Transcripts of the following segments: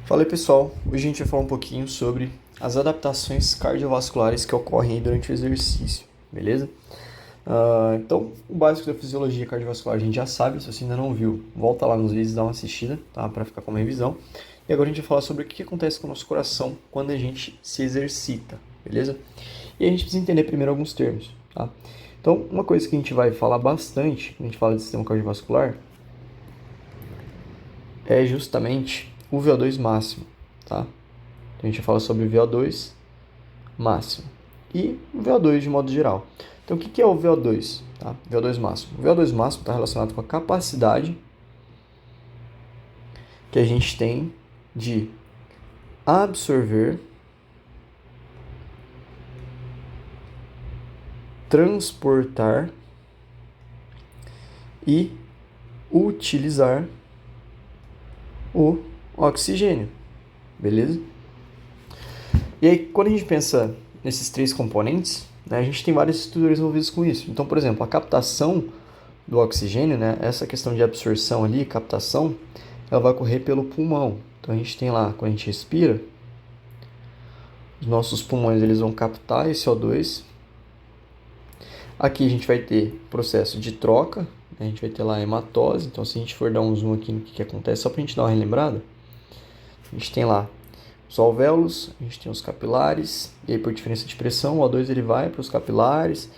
Fala aí, pessoal, hoje a gente vai falar um pouquinho sobre as adaptações cardiovasculares que ocorrem aí durante o exercício, beleza? Então, o básico da fisiologia cardiovascular a gente já sabe, se você ainda não viu, volta lá nos vídeos e dá uma assistida, tá? Para ficar com uma revisão. E agora a gente vai falar sobre o que acontece com o nosso coração quando a gente se exercita, beleza? E a gente precisa entender primeiro alguns termos, tá? Então, uma coisa que a gente vai falar bastante quando a gente fala de sistema cardiovascular é justamente o VO2 máximo, tá? Então a gente fala sobre o VO2 máximo e o VO2 de modo geral. Então o que é o VO2? Tá? VO2 máximo. O VO2 máximo está relacionado com a capacidade que a gente tem de absorver, transportar e utilizar o oxigênio, beleza? E aí, quando a gente pensa nesses três componentes, né, a gente tem várias estruturas envolvidas com isso. Então, por exemplo, a captação do oxigênio, né, essa questão de absorção ali, captação, ela vai ocorrer pelo pulmão. Então, a gente tem lá, quando a gente respira, os nossos pulmões eles vão captar esse O2. Aqui a gente vai ter processo de troca, né, a gente vai ter lá a hematose. Então, se a gente for dar um zoom aqui no que acontece, só para a gente dar uma relembrada, a gente tem lá os alvéolos, a gente tem os capilares, e aí por diferença de pressão, o O2 ele vai para os capilares,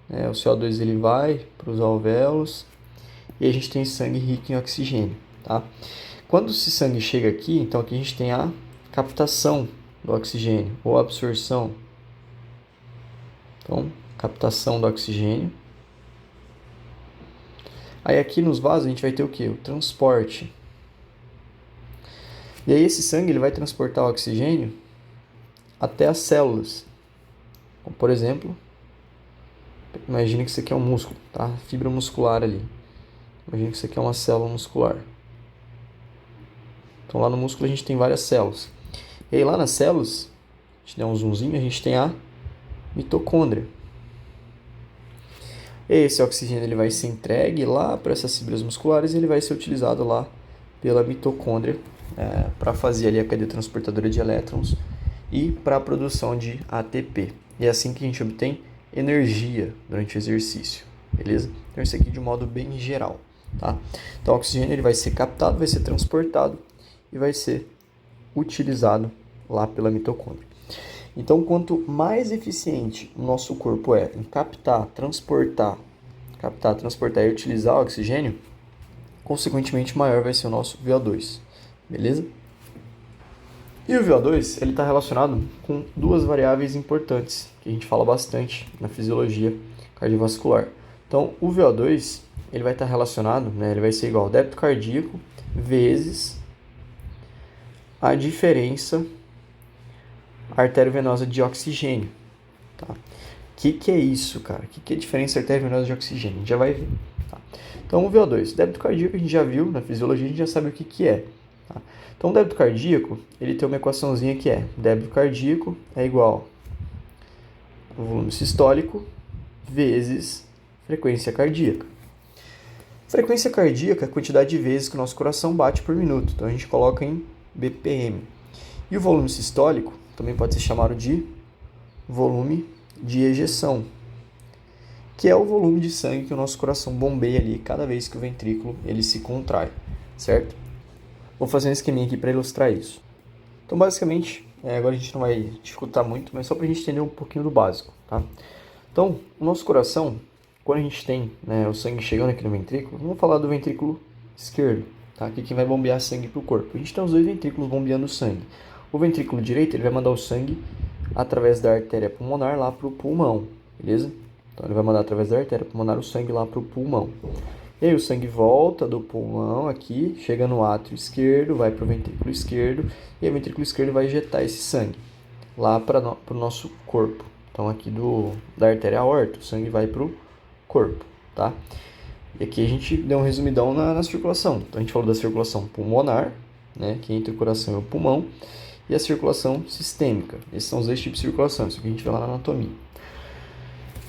né, o CO2 ele vai para os alvéolos, e a gente tem sangue rico em oxigênio, tá? Quando esse sangue chega aqui, então aqui a gente tem a captação do oxigênio, ou absorção. Então, captação do oxigênio. Aí aqui nos vasos a gente vai ter o que? O transporte. E aí esse sangue ele vai transportar o oxigênio até as células. Como, por exemplo, imagine que isso aqui é um músculo, tá? Fibra muscular ali. Imagine que isso aqui é uma célula muscular. Então lá no músculo a gente tem várias células. E aí lá nas células, a gente dá um zoomzinho, a gente tem a mitocôndria. Esse oxigênio ele vai ser entregue lá para essas fibras musculares e ele vai ser utilizado lá pela mitocôndria para fazer ali a cadeia transportadora de elétrons e para a produção de ATP. E é assim que a gente obtém energia durante o exercício, beleza? Então isso aqui de um modo bem geral, tá? Então o oxigênio ele vai ser captado, vai ser transportado e vai ser utilizado lá pela mitocôndria. Então, quanto mais eficiente o nosso corpo é em captar, transportar e utilizar o oxigênio, consequentemente maior vai ser o nosso VO2, beleza? E o VO2 ele está relacionado com duas variáveis importantes que a gente fala bastante na fisiologia cardiovascular. Então, o VO2 ele vai estar relacionado, né, ele vai ser igual ao débito cardíaco vezes a diferença arteriovenosa de oxigênio. Tá? O que é isso, cara? O que é a diferença arteriovenosa de oxigênio? A gente já vai ver. Tá? Então, o VO2, débito cardíaco, a gente já viu na fisiologia, a gente já sabe o que é. Tá? Então, o débito cardíaco, ele tem uma equaçãozinha que é débito cardíaco é igual ao volume sistólico vezes frequência cardíaca. Frequência cardíaca é a quantidade de vezes que o nosso coração bate por minuto. Então, a gente coloca em BPM. E o volume sistólico também pode ser chamado de volume de ejeção, que é o volume de sangue que o nosso coração bombeia ali cada vez que o ventrículo ele se contrai, certo? Vou fazer um esqueminha aqui para ilustrar isso. Então, basicamente, agora a gente não vai dificultar muito, mas só para a gente entender um pouquinho do básico, tá? Então, o nosso coração, quando a gente tem, né, o sangue chegando aqui no ventrículo, vamos falar do ventrículo esquerdo, tá? Que vai bombear sangue para o corpo. A gente tem os dois ventrículos bombeando sangue. O ventrículo direito ele vai mandar o sangue através da artéria pulmonar lá para o pulmão, beleza? Então ele vai mandar através da artéria pulmonar o sangue lá para o pulmão. E aí o sangue volta do pulmão aqui, chega no átrio esquerdo, vai para o ventrículo esquerdo, e aí o ventrículo esquerdo vai injetar esse sangue lá para o nosso corpo. Então aqui da artéria aorta, o sangue vai para o corpo, tá? E aqui a gente deu um resumidão na circulação. Então a gente falou da circulação pulmonar, né, que é entre o coração e o pulmão, e a circulação sistêmica. Esses são os dois tipos de circulação, isso que a gente vê lá na anatomia.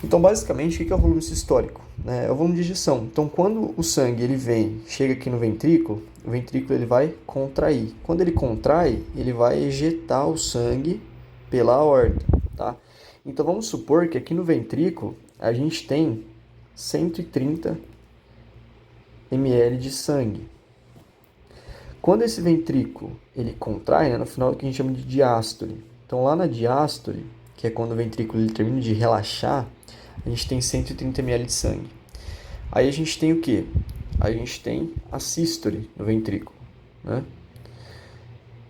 Então, basicamente, o que é o volume sistólico? É o volume de ejeção. Então, quando o sangue ele chega aqui no ventrículo, o ventrículo ele vai contrair. Quando ele contrai, ele vai ejetar o sangue pela aorta, tá? Então, vamos supor que aqui no ventrículo a gente tem 130 ml de sangue. Quando esse ventrículo ele contrai, no final é o que a gente chama de diástole. Então, lá na diástole, que é quando o ventrículo ele termina de relaxar, a gente tem 130 ml de sangue. Aí a gente tem o quê? A gente tem a sístole no ventrículo, né?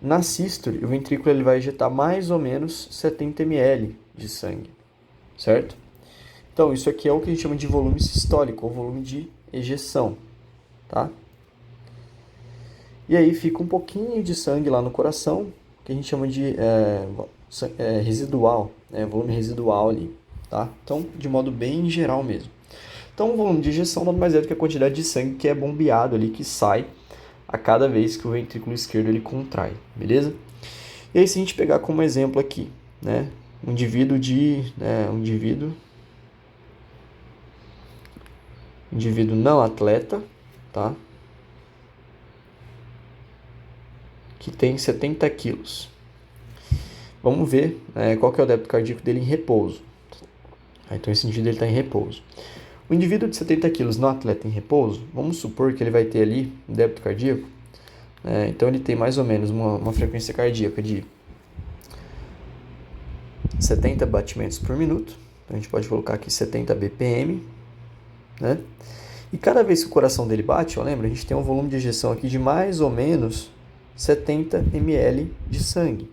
Na sístole, o ventrículo ele vai ejetar mais ou menos 70 ml de sangue, certo? Então, isso aqui é o que a gente chama de volume sistólico, ou volume de ejeção, tá? E aí fica um pouquinho de sangue lá no coração, que a gente chama de residual, volume residual ali, tá? Então, de modo bem geral mesmo. Então, o volume de ejeção nada mais é do que a quantidade de sangue que é bombeado ali, que sai a cada vez que o ventrículo esquerdo ele contrai, beleza? E aí, se a gente pegar como exemplo aqui, né, um indivíduo não atleta, tá? Que tem 70 quilos. Vamos ver qual que é o débito cardíaco dele em repouso. Então, esse indivíduo está em repouso. O indivíduo de 70 quilos não atleta em repouso, vamos supor que ele vai ter ali um débito cardíaco. Então, ele tem mais ou menos uma frequência cardíaca de 70 batimentos por minuto. Então, a gente pode colocar aqui 70 BPM, né? E cada vez que o coração dele bate, lembra, a gente tem um volume de ejeção aqui de mais ou menos 70 ml de sangue.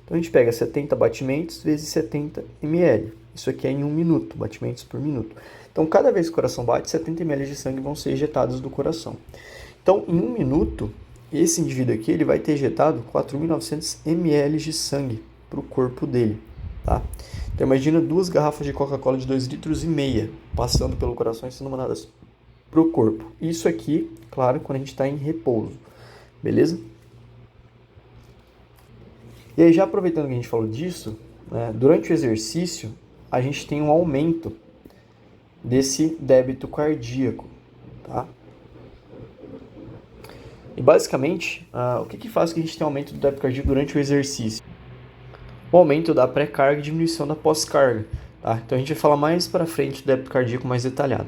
Então, a gente pega 70 batimentos vezes 70 ml. Isso aqui é em 1 minuto, batimentos por minuto. Então, cada vez que o coração bate, 70 ml de sangue vão ser ejetados do coração. Então, em 1 minuto, esse indivíduo aqui ele vai ter ejetado 4.900 ml de sangue para o corpo dele, tá? Então, imagina 2 garrafas de Coca-Cola de 2,5 litros passando pelo coração e sendo mandadas para o corpo. Isso aqui, claro, quando a gente está em repouso, beleza? E aí, já aproveitando que a gente falou disso, durante o exercício, a gente tem um aumento desse débito cardíaco, tá? E basicamente, o que faz que a gente tenha aumento do débito cardíaco durante o exercício? O aumento da pré-carga e diminuição da pós-carga, tá? Então a gente vai falar mais para frente do débito cardíaco mais detalhado.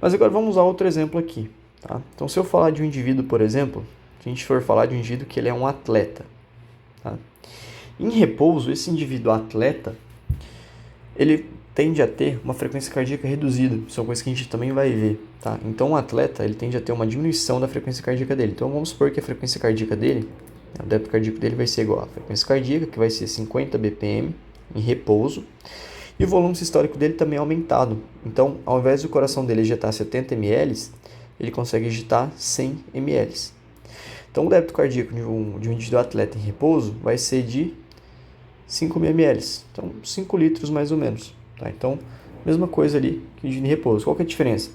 Mas agora vamos usar outro exemplo aqui, tá? Então se eu falar de um indivíduo, por exemplo, se a gente for falar de um indivíduo que ele é um atleta, tá? Em repouso, esse indivíduo atleta, ele tende a ter uma frequência cardíaca reduzida. Isso é uma coisa que a gente também vai ver, tá? Então, o atleta, ele tende a ter uma diminuição da frequência cardíaca dele. Então, vamos supor que a frequência cardíaca dele, o débito cardíaco dele vai ser igual à frequência cardíaca, que vai ser 50 BPM em repouso, e o volume sistólico dele também é aumentado. Então, ao invés do coração dele ejetar 70 ml, ele consegue ejetar 100 ml. Então, o débito cardíaco de um indivíduo atleta em repouso vai ser de 5.000 ml, então 5 litros mais ou menos, tá? Então, mesma coisa ali que o indivíduo em repouso. Qual que é a diferença?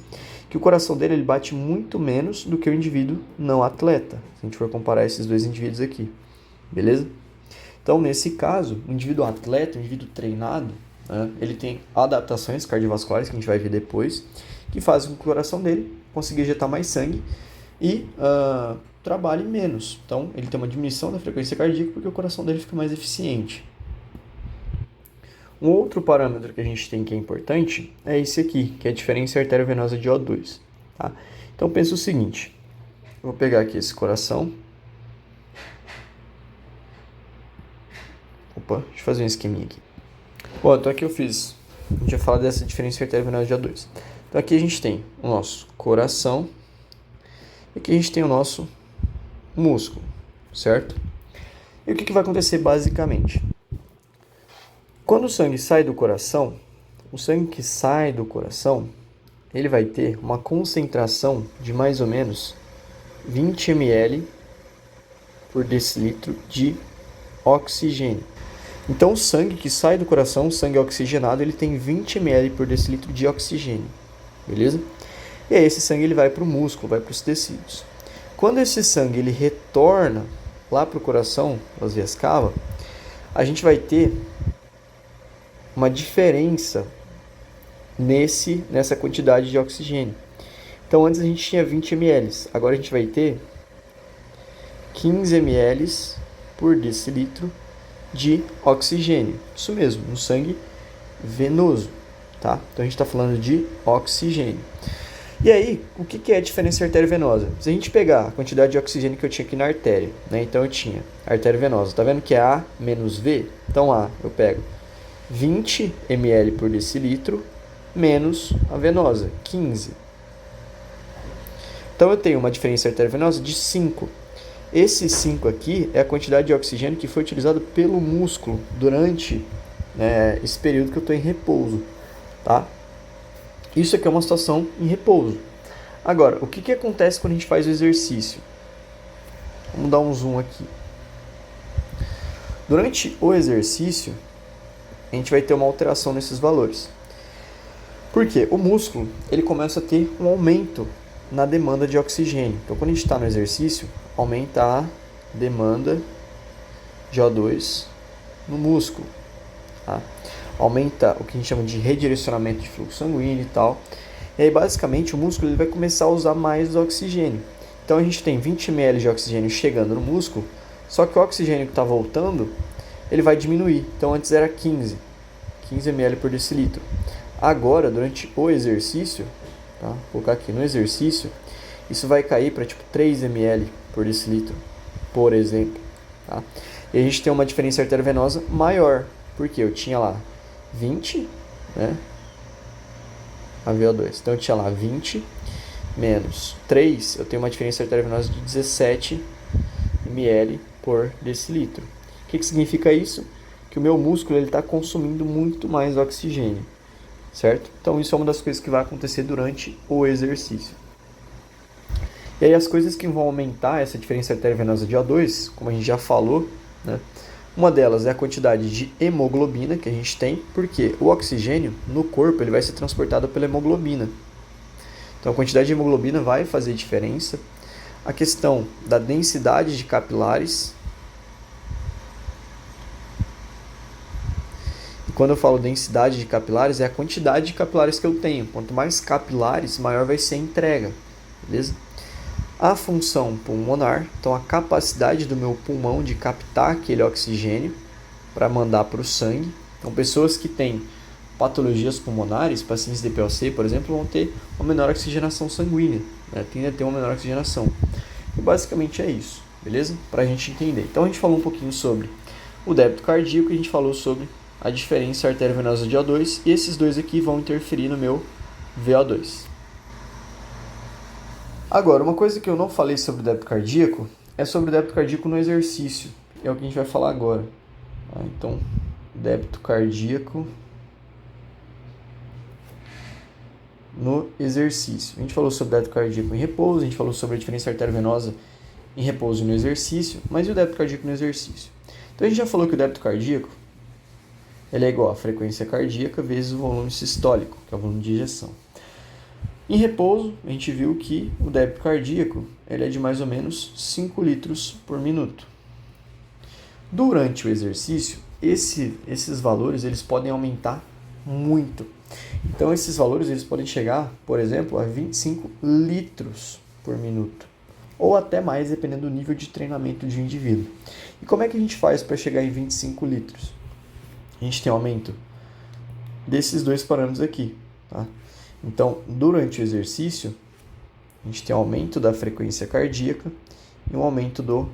Que o coração dele ele bate muito menos do que o indivíduo não atleta, se a gente for comparar esses dois indivíduos aqui, beleza? Então, nesse caso, o indivíduo atleta, o indivíduo treinado, ele tem adaptações cardiovasculares, que a gente vai ver depois, que fazem com que o coração dele consiga ejetar mais sangue e trabalhe menos. Então, ele tem uma diminuição da frequência cardíaca porque o coração dele fica mais eficiente. Um outro parâmetro que a gente tem que é importante é esse aqui, que é a diferença arteriovenosa de O2. Tá? Então, pensa o seguinte. Eu vou pegar aqui esse coração. Opa, deixa eu fazer um esqueminha aqui. Bom, então aqui eu fiz. A gente vai falar dessa diferença arteriovenosa de O2. Então, aqui a gente tem o nosso coração. E aqui a gente tem o nosso músculo, certo? E o que vai acontecer basicamente? Quando o sangue sai do coração, o sangue que sai do coração, ele vai ter uma concentração de mais ou menos 20 ml por decilitro de oxigênio. Então, o sangue que sai do coração, o sangue oxigenado, ele tem 20 ml por decilitro de oxigênio, beleza? E aí esse sangue ele vai para o músculo, vai para os tecidos. Quando esse sangue ele retorna lá para o coração, as veias cava, a gente vai ter uma diferença nessa quantidade de oxigênio. Então antes a gente tinha 20 ml, agora a gente vai ter 15 ml por decilitro de oxigênio. Isso mesmo, no sangue venoso, tá? Então a gente está falando de oxigênio. E aí, o que é a diferença arteriovenosa? Se a gente pegar a quantidade de oxigênio que eu tinha aqui na artéria, né? Então eu tinha artéria venosa, tá vendo que é A menos V? Então A, eu pego 20 ml por decilitro menos a venosa, 15. Então eu tenho uma diferença arteriovenosa de 5. Esse 5 aqui é a quantidade de oxigênio que foi utilizado pelo músculo durante esse período que eu estou em repouso, tá? Isso aqui é uma situação em repouso. Agora, o que acontece quando a gente faz o exercício? Vamos dar um zoom aqui. Durante o exercício, a gente vai ter uma alteração nesses valores. Por quê? O músculo ele começa a ter um aumento na demanda de oxigênio. Então, quando a gente está no exercício, aumenta a demanda de O2 no músculo. Tá? Aumenta o que a gente chama de redirecionamento de fluxo sanguíneo e tal. E aí, basicamente, o músculo ele vai começar a usar mais oxigênio. Então, a gente tem 20 ml de oxigênio chegando no músculo, só que o oxigênio que está voltando, ele vai diminuir. Então, antes era 15 ml por decilitro. Agora, durante o exercício, tá? Vou colocar aqui no exercício, isso vai cair para tipo 3 ml por decilitro, por exemplo. Tá? E a gente tem uma diferença arteriovenosa maior, porque eu tinha lá 20, né? A VO2. Então eu tinha lá 20 menos 3, eu tenho uma diferença arteriovenosa de 17 ml por decilitro. O que significa isso? Que o meu músculo está consumindo muito mais oxigênio, certo? Então isso é uma das coisas que vai acontecer durante o exercício. E aí as coisas que vão aumentar essa diferença arteriovenosa de O2, como a gente já falou, né? Uma delas é a quantidade de hemoglobina que a gente tem, porque o oxigênio no corpo ele vai ser transportado pela hemoglobina. Então a quantidade de hemoglobina vai fazer diferença. A questão da densidade de capilares. E quando eu falo densidade de capilares, é a quantidade de capilares que eu tenho. Quanto mais capilares, maior vai ser a entrega. Beleza? A função pulmonar, então a capacidade do meu pulmão de captar aquele oxigênio para mandar para o sangue. Então, pessoas que têm patologias pulmonares, pacientes de POC, por exemplo, vão ter uma menor oxigenação sanguínea, né? Tendem a ter uma menor oxigenação. E basicamente é isso, beleza? Para a gente entender. Então, a gente falou um pouquinho sobre o débito cardíaco, a gente falou sobre a diferença arteriovenosa de O2, e esses dois aqui vão interferir no meu VO2. Agora, uma coisa que eu não falei sobre o débito cardíaco é sobre o débito cardíaco no exercício. É o que a gente vai falar agora. Então, débito cardíaco no exercício. A gente falou sobre o débito cardíaco em repouso, a gente falou sobre a diferença arteriovenosa em repouso e no exercício, mas e o débito cardíaco no exercício? Então, a gente já falou que o débito cardíaco ele é igual à frequência cardíaca vezes o volume sistólico, que é o volume de ejeção. Em repouso, a gente viu que o débito cardíaco ele é de mais ou menos 5 litros por minuto. Durante o exercício, esses valores eles podem aumentar muito. Então, esses valores eles podem chegar, por exemplo, a 25 litros por minuto. Ou até mais, dependendo do nível de treinamento de um indivíduo. E como é que a gente faz para chegar em 25 litros? A gente tem um aumento desses dois parâmetros aqui, tá? Então, durante o exercício, a gente tem um aumento da frequência cardíaca e um aumento do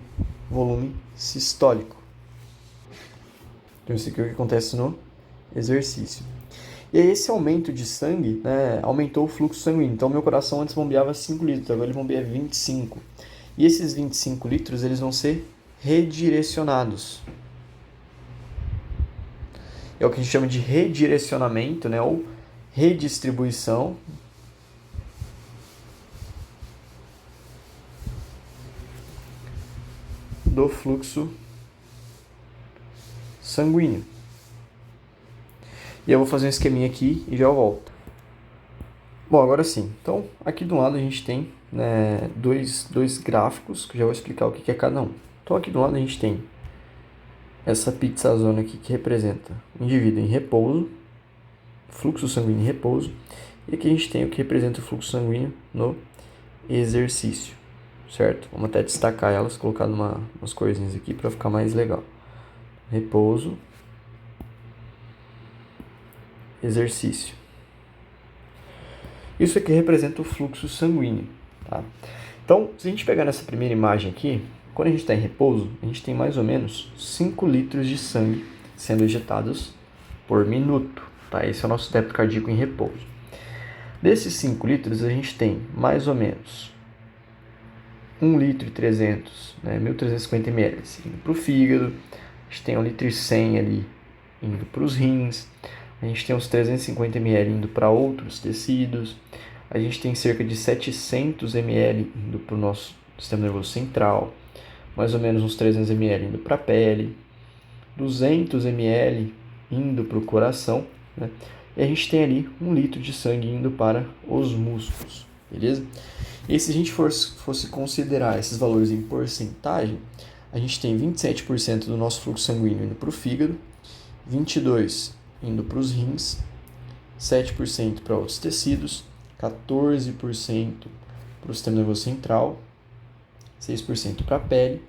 volume sistólico. Então, isso aqui é o que acontece no exercício. E aí, esse aumento de sangue, né, aumentou o fluxo sanguíneo. Então, meu coração antes bombeava 5 litros, agora ele bombeia 25. E esses 25 litros, eles vão ser redirecionados. É o que a gente chama de redirecionamento, né, ou redistribuição do fluxo sanguíneo. E eu vou fazer um esqueminha aqui e já volto. Bom, agora sim. Então, aqui do lado a gente tem, né, dois gráficos, que eu já vou explicar o que é cada um. Então, aqui do lado a gente tem essa pizzazona aqui que representa o indivíduo em repouso, fluxo sanguíneo em repouso. E aqui a gente tem o que representa o fluxo sanguíneo no exercício, certo? Vamos até destacar elas, colocar umas corzinhas aqui para ficar mais legal. Repouso, exercício. Isso aqui representa o fluxo sanguíneo, tá? Então, se a gente pegar nessa primeira imagem aqui, quando a gente está em repouso, a gente tem mais ou menos 5 litros de sangue sendo ejetados por minuto, tá? Esse é o nosso débito cardíaco em repouso. Desses 5 litros, a gente tem mais ou menos 1 litro e 300, né, 1.350 ml indo para o fígado, a gente tem 1 litro e 100 ali indo para os rins, a gente tem uns 350 ml indo para outros tecidos, a gente tem cerca de 700 ml indo para o nosso sistema nervoso central, mais ou menos uns 300 ml indo para a pele, 200 ml indo para o coração, né? E a gente tem ali 1 litro de sangue indo para os músculos, beleza? E se a gente fosse considerar esses valores em porcentagem, a gente tem 27% do nosso fluxo sanguíneo indo para o fígado, 22% indo para os rins, 7% para outros tecidos, 14% para o sistema nervoso central, 6% para a pele,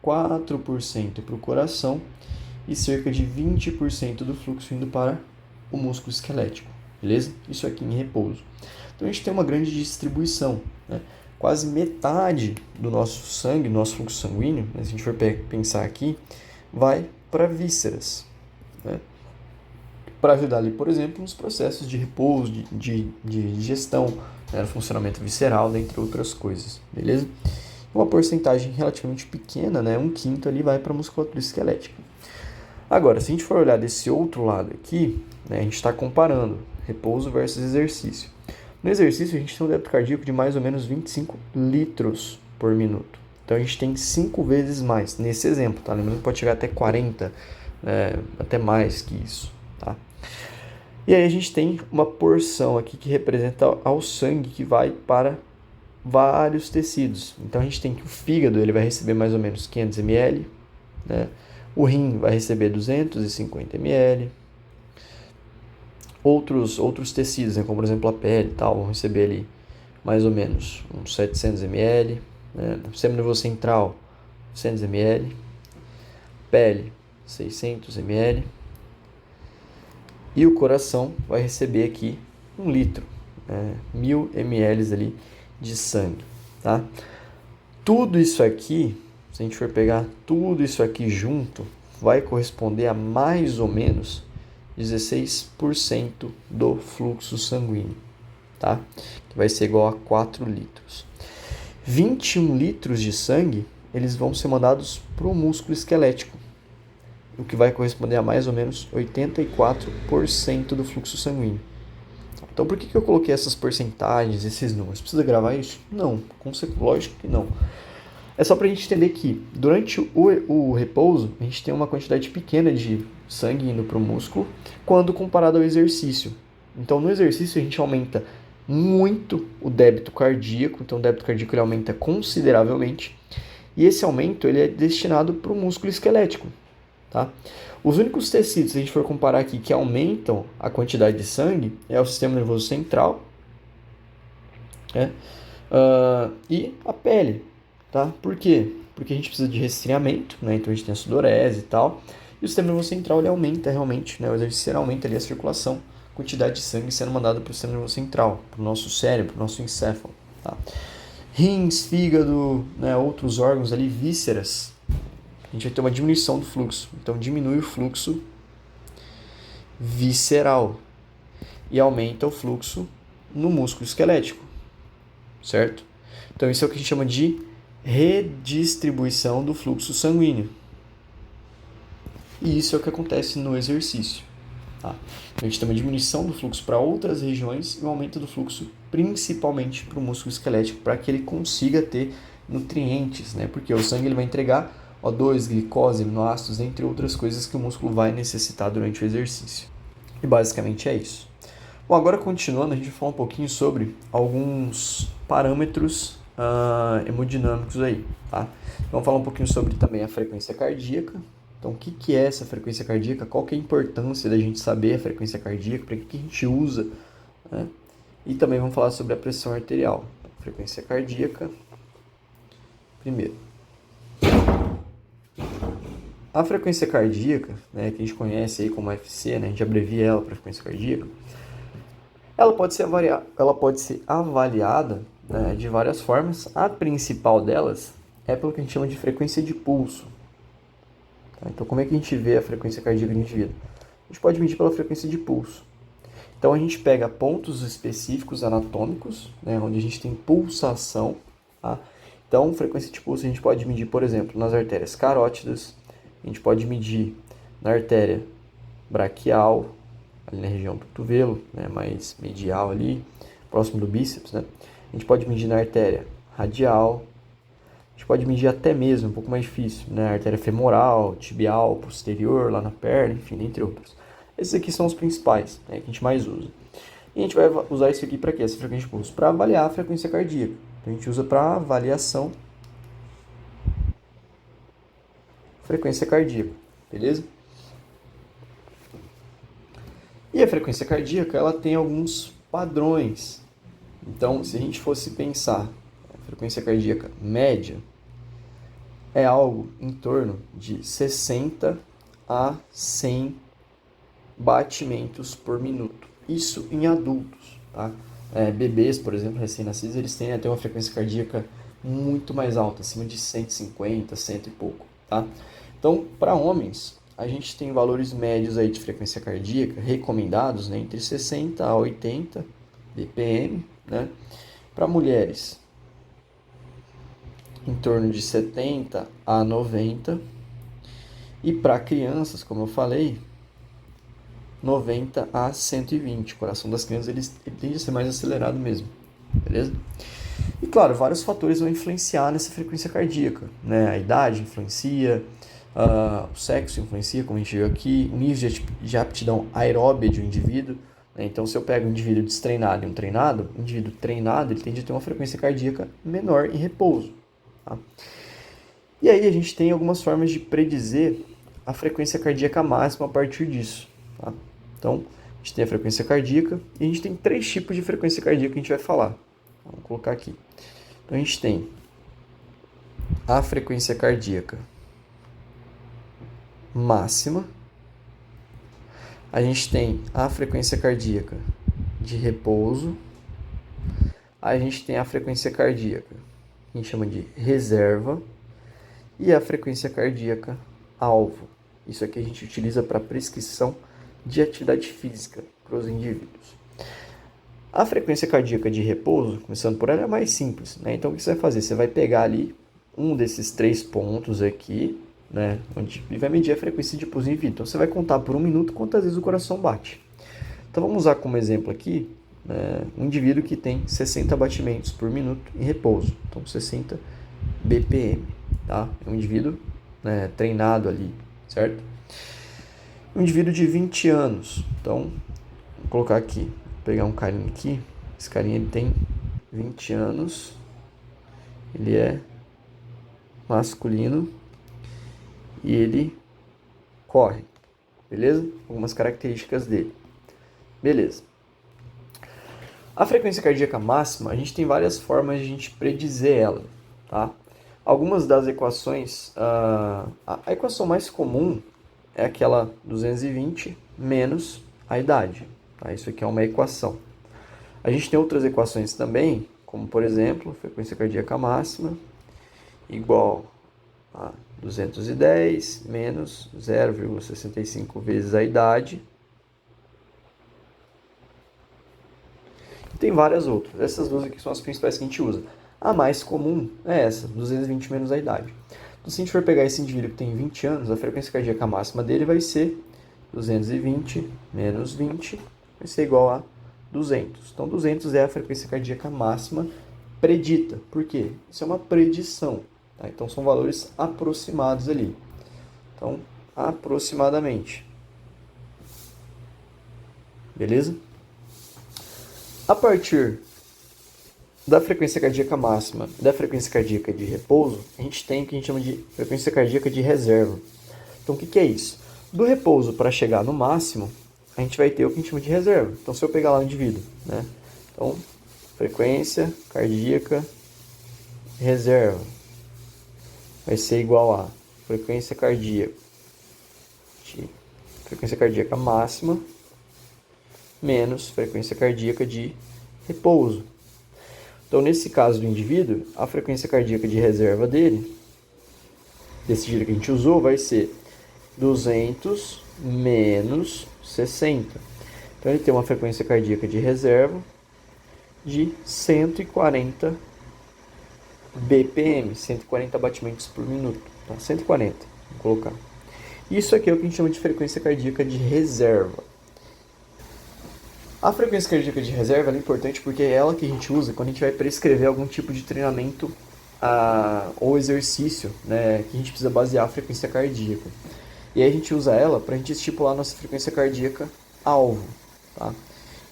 4% para o coração e cerca de 20% do fluxo indo para o músculo esquelético, beleza? Isso aqui em repouso. Então a gente tem uma grande distribuição, né? Quase metade do nosso sangue, do nosso fluxo sanguíneo, né, se a gente for pensar aqui, vai para vísceras, né? Para ajudar ali, por exemplo, nos processos de repouso, de digestão, né, no funcionamento visceral, dentre outras coisas, beleza? Uma porcentagem relativamente pequena, né, 1/5 ali vai para a musculatura esquelética. Agora, se a gente for olhar desse outro lado aqui, né, a gente está comparando repouso versus exercício. No exercício, a gente tem um débito cardíaco de mais ou menos 25 litros por minuto. Então, a gente tem 5 vezes mais nesse exemplo, tá? Lembrando que pode chegar até 40, até mais que isso, tá? E aí a gente tem uma porção aqui que representa ao sangue que vai para vários tecidos. Então, a gente tem que o fígado ele vai receber mais ou menos 500 ml, né? O rim vai receber 250 ml. Outros tecidos, né, como por exemplo a pele e tal, vão receber ali mais ou menos uns 700 ml. Né? O sistema nervoso central, 100 ml. Pele, 600 ml. E o coração vai receber aqui 1 litro, 1000 ml ali de sangue. Tá? Tudo isso aqui, se a gente for pegar tudo isso aqui junto, vai corresponder a mais ou menos 16% do fluxo sanguíneo, tá? Que vai ser igual a 4 litros. 21 litros de sangue, eles vão ser mandados para o músculo esquelético, o que vai corresponder a mais ou menos 84% do fluxo sanguíneo. Então, por que eu coloquei essas porcentagens, esses números? Precisa gravar isso? Não, lógico que não. É só para a gente entender que durante o repouso, a gente tem uma quantidade pequena de sangue indo para o músculo, quando comparado ao exercício. Então, no exercício, a gente aumenta muito o débito cardíaco, então o débito cardíaco ele aumenta consideravelmente, e esse aumento ele é destinado para o músculo esquelético. Tá? Os únicos tecidos, se a gente for comparar aqui, que aumentam a quantidade de sangue, é o sistema nervoso central, né? E a pele. Tá? Por quê? Porque a gente precisa de resfriamento, né? Então a gente tem a sudorese e tal. E o sistema nervoso central ele aumenta realmente, né? O exercício aumenta ali a circulação, a quantidade de sangue sendo mandada para o sistema nervoso central, para o nosso cérebro, para o nosso encéfalo. Tá? Rins, fígado, né? Outros órgãos ali, vísceras, a gente vai ter uma diminuição do fluxo. Então diminui o fluxo visceral e aumenta o fluxo no músculo esquelético, certo? Então isso é o que a gente chama de redistribuição do fluxo sanguíneo. E isso é o que acontece no exercício. Tá? Então, a gente tem uma diminuição do fluxo para outras regiões e um aumento do fluxo principalmente para o músculo esquelético, para que ele consiga ter nutrientes, né? Porque o sangue ele vai entregar O2, glicose, aminoácidos, entre outras coisas que o músculo vai necessitar durante o exercício. E basicamente é isso. Bom, agora continuando, a gente vai falar um pouquinho sobre alguns parâmetros hemodinâmicos aí, tá? Vamos falar um pouquinho sobre também a frequência cardíaca, Então, o que é essa frequência cardíaca? Qual que é a importância da gente saber a frequência cardíaca? Para que a gente usa? Né? E também vamos falar sobre a pressão arterial. Frequência cardíaca, primeiro. A frequência cardíaca, né, que a gente conhece aí como FC, né, a gente abrevia ela para frequência cardíaca, ela pode ser avaliada, né, de várias formas. A principal delas é pelo que a gente chama de frequência de pulso. Tá? Então, como é que a gente vê a frequência cardíaca do indivíduo? A gente pode medir pela frequência de pulso. Então, a gente pega pontos específicos anatômicos, né, onde a gente tem pulsação. Tá? Então, frequência de pulso a gente pode medir, por exemplo, nas artérias carótidas, a gente pode medir na artéria braquial, ali na região do cotovelo, né, mais medial ali, próximo do bíceps, né? A gente pode medir na artéria radial, a gente pode medir até mesmo, um pouco mais difícil, né, a artéria femoral, tibial, posterior, lá na perna, enfim, entre outros. Esses aqui são os principais, né, que a gente mais usa. E a gente vai usar isso aqui para quê? Essa frequência de pulso? Para avaliar a frequência cardíaca. Então, a gente usa para avaliação frequência cardíaca, beleza? E a frequência cardíaca, ela tem alguns padrões. Então, se a gente fosse pensar, a frequência cardíaca média é algo em torno de 60 a 100 batimentos por minuto. Isso em adultos, tá? Bebês, por exemplo, recém-nascidos, eles têm até uma frequência cardíaca muito mais alta, acima de 150, 100 e pouco, tá? Então, para homens, a gente tem valores médios aí de frequência cardíaca recomendados, né, entre 60 a 80 BPM, né? Para mulheres, em torno de 70 a 90. E para crianças, como eu falei, 90 a 120. O coração das crianças ele tende a ser mais acelerado mesmo, beleza? E claro, vários fatores vão influenciar nessa frequência cardíaca, né? A idade influencia, o sexo influencia, como a gente viu aqui, o nível de aptidão aeróbia de um indivíduo, né? Então, se eu pego um indivíduo destreinado e um treinado, o indivíduo treinado ele tende a ter uma frequência cardíaca menor em repouso. Tá? E aí a gente tem algumas formas de predizer a frequência cardíaca máxima a partir disso. Tá? Então, a gente tem a frequência cardíaca e a gente tem 3 tipos de frequência cardíaca que a gente vai falar. Vamos colocar aqui. Então, a gente tem a frequência cardíaca máxima, a gente tem a frequência cardíaca de repouso, a gente tem a frequência cardíaca que a gente chama de reserva e a frequência cardíaca alvo. Isso aqui a gente utiliza para prescrição de atividade física para os indivíduos. A frequência cardíaca de repouso, começando por ela, é mais simples, né? Então, o que você vai fazer? Você vai pegar ali um desses 3 pontos aqui, né, onde ele vai medir a frequência de pulso do indivíduo. Então, você vai contar por 1 minuto quantas vezes o coração bate. Então, vamos usar como exemplo aqui, um indivíduo que tem 60 batimentos por minuto em repouso. Então, 60 BPM, tá? É um indivíduo, né, treinado ali, certo? Um indivíduo de 20 anos. Então, vou colocar aqui, vou pegar um carinha aqui. Esse carinha ele tem 20 anos. Ele é masculino. E ele corre, beleza? Algumas características dele. Beleza. A frequência cardíaca máxima, a gente tem várias formas de a gente predizer ela, tá? Algumas das equações, a equação mais comum é aquela 220 menos a idade, tá? Isso aqui é uma equação. A gente tem outras equações também, como por exemplo, frequência cardíaca máxima igual a 210 menos 0,65 vezes a idade. Tem várias outras. Essas duas aqui são as principais que a gente usa. A mais comum é essa, 220 menos a idade. Então, se a gente for pegar esse indivíduo que tem 20 anos, a frequência cardíaca máxima dele vai ser 220 menos 20, vai ser igual a 200. Então, 200 é a frequência cardíaca máxima predita. Por quê? Isso é uma predição. Tá? Então, são valores aproximados ali. Então, aproximadamente. Beleza? A partir da frequência cardíaca máxima e da frequência cardíaca de repouso, a gente tem o que a gente chama de frequência cardíaca de reserva. Então, o que é isso? Do repouso para chegar no máximo, a gente vai ter o que a gente chama de reserva. Então, se eu pegar lá o indivíduo, né? Então, frequência cardíaca reserva vai ser igual a frequência cardíaca máxima menos frequência cardíaca de repouso. Então, nesse caso do indivíduo, a frequência cardíaca de reserva dele, desse jeito que a gente usou, vai ser 200 menos 60. Então, ele tem uma frequência cardíaca de reserva de 140 BPM, 140 batimentos por minuto. Tá? 140, vou colocar. Isso aqui é o que a gente chama de frequência cardíaca de reserva. A frequência cardíaca de reserva é importante porque é ela que a gente usa quando a gente vai prescrever algum tipo de treinamento ou exercício, né, que a gente precisa basear a frequência cardíaca. E aí a gente usa ela para a gente estipular a nossa frequência cardíaca alvo. Tá?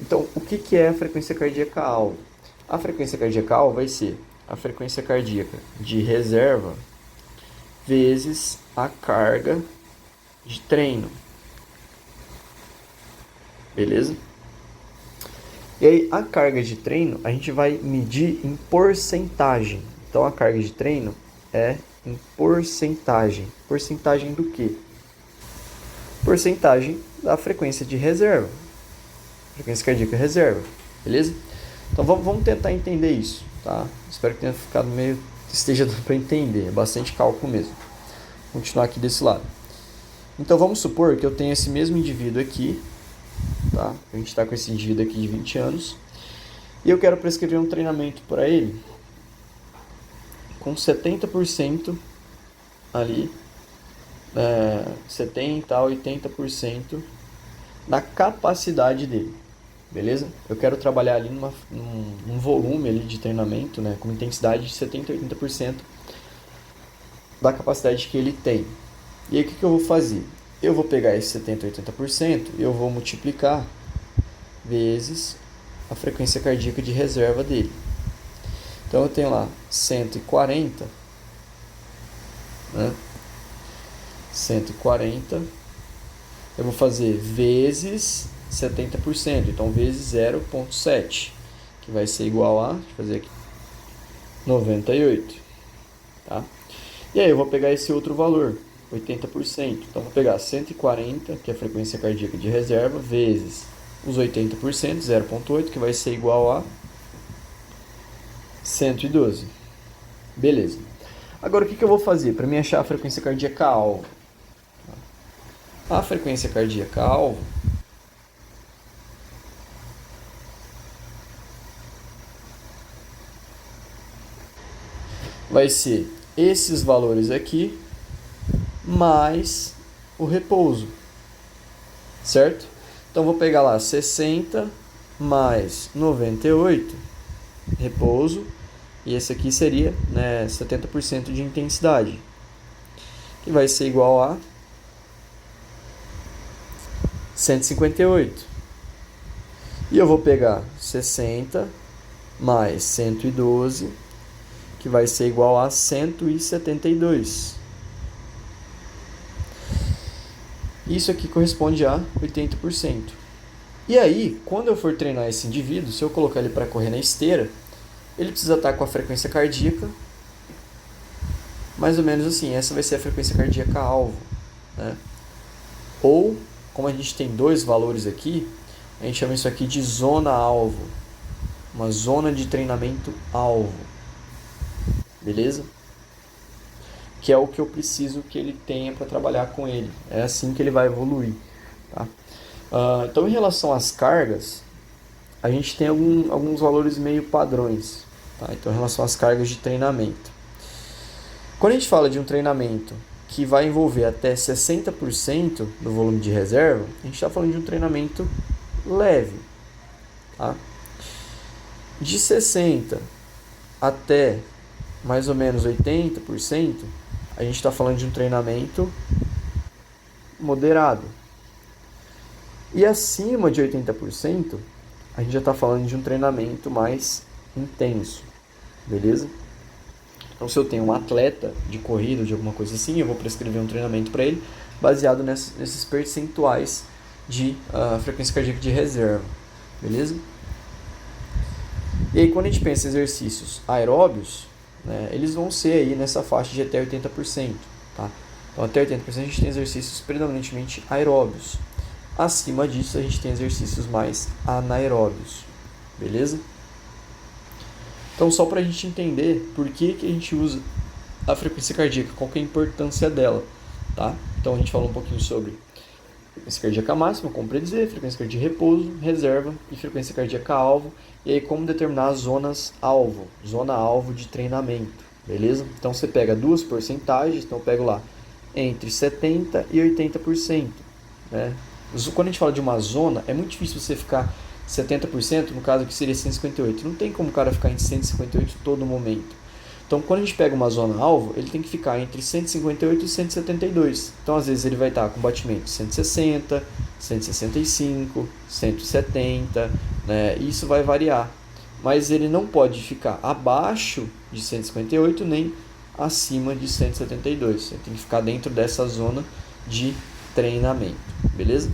Então, o que é a frequência cardíaca alvo? A frequência cardíaca alvo vai ser a frequência cardíaca de reserva vezes a carga de treino. Beleza? E aí, a carga de treino, a gente vai medir em porcentagem. Então, a carga de treino é em porcentagem. Porcentagem do quê? Porcentagem da frequência de reserva. Frequência cardíaca reserva. Beleza? Então, vamos tentar entender isso, tá? Espero que tenha ficado esteja dando para entender. É bastante cálculo mesmo. Vou continuar aqui desse lado. Então, vamos supor que eu tenho esse mesmo indivíduo aqui. Tá? A gente está com esse indivíduo aqui de 20 anos e eu quero prescrever um treinamento para ele com 70% ali, 70% a 80% da capacidade dele, beleza? Eu quero trabalhar ali num volume ali de treinamento, né, com intensidade de 70% a 80% da capacidade que ele tem. E aí o que eu vou fazer? Eu vou pegar esse 70% a 80% e eu vou multiplicar vezes a frequência cardíaca de reserva dele. Então, eu tenho lá 140, né? 140, eu vou fazer vezes 70%, então vezes 0,7, que vai ser igual a, deixa eu fazer aqui, 98, tá? E aí, eu vou pegar esse outro valor, 80%. Então, vou pegar 140, que é a frequência cardíaca de reserva, vezes os 80%, 0,8, que vai ser igual a 112. Beleza. Agora, o que eu vou fazer para me achar a frequência cardíaca alvo? A frequência cardíaca alvo vai ser esses valores aqui mais o repouso, certo? Então, vou pegar lá 60 mais 98, repouso, e esse aqui seria, né, 70% de intensidade, que vai ser igual a 158. E eu vou pegar 60 mais 112, que vai ser igual a 172. Isso aqui corresponde a 80%. E aí, quando eu for treinar esse indivíduo, se eu colocar ele para correr na esteira, ele precisa estar com a frequência cardíaca, mais ou menos assim, essa vai ser a frequência cardíaca alvo, né? Ou, como a gente tem dois valores aqui, a gente chama isso aqui de zona alvo, uma zona de treinamento alvo, beleza? Que é o que eu preciso que ele tenha para trabalhar com ele. É assim que ele vai evoluir. Tá? Então, em relação às cargas, a gente tem alguns valores meio padrões. Tá? Então, em relação às cargas de treinamento. Quando a gente fala de um treinamento que vai envolver até 60% do volume de reserva, a gente está falando de um treinamento leve. Tá? De 60% até mais ou menos 80%, a gente está falando de um treinamento moderado. E acima de 80%, a gente já está falando de um treinamento mais intenso. Beleza? Então, se eu tenho um atleta de corrida, de alguma coisa assim, eu vou prescrever um treinamento para ele baseado nesses percentuais de frequência cardíaca de reserva, beleza? E aí, quando a gente pensa em exercícios aeróbios, né, eles vão ser aí nessa faixa de até 80%, tá? Então, até 80% a gente tem exercícios predominantemente aeróbios. Acima disso, a gente tem exercícios mais anaeróbios, beleza? Então, só para a gente entender por que a gente usa a frequência cardíaca, qual que é a importância dela, tá? Então, a gente falou um pouquinho sobre frequência cardíaca máxima, como predizer, frequência cardíaca de repouso, reserva e frequência cardíaca alvo. E aí, como determinar as zonas alvo, zona alvo de treinamento, beleza? Então, você pega duas porcentagens, então eu pego lá entre 70% e 80%, né? Quando a gente fala de uma zona, é muito difícil você ficar 70%, no caso aqui seria 158. Não tem como o cara ficar em 158 todo momento. Então, quando a gente pega uma zona-alvo, ele tem que ficar entre 158 e 172. Então, às vezes, ele vai estar com batimento 160, 165, 170, né? Isso vai variar. Mas ele não pode ficar abaixo de 158 nem acima de 172. Ele tem que ficar dentro dessa zona de treinamento, beleza?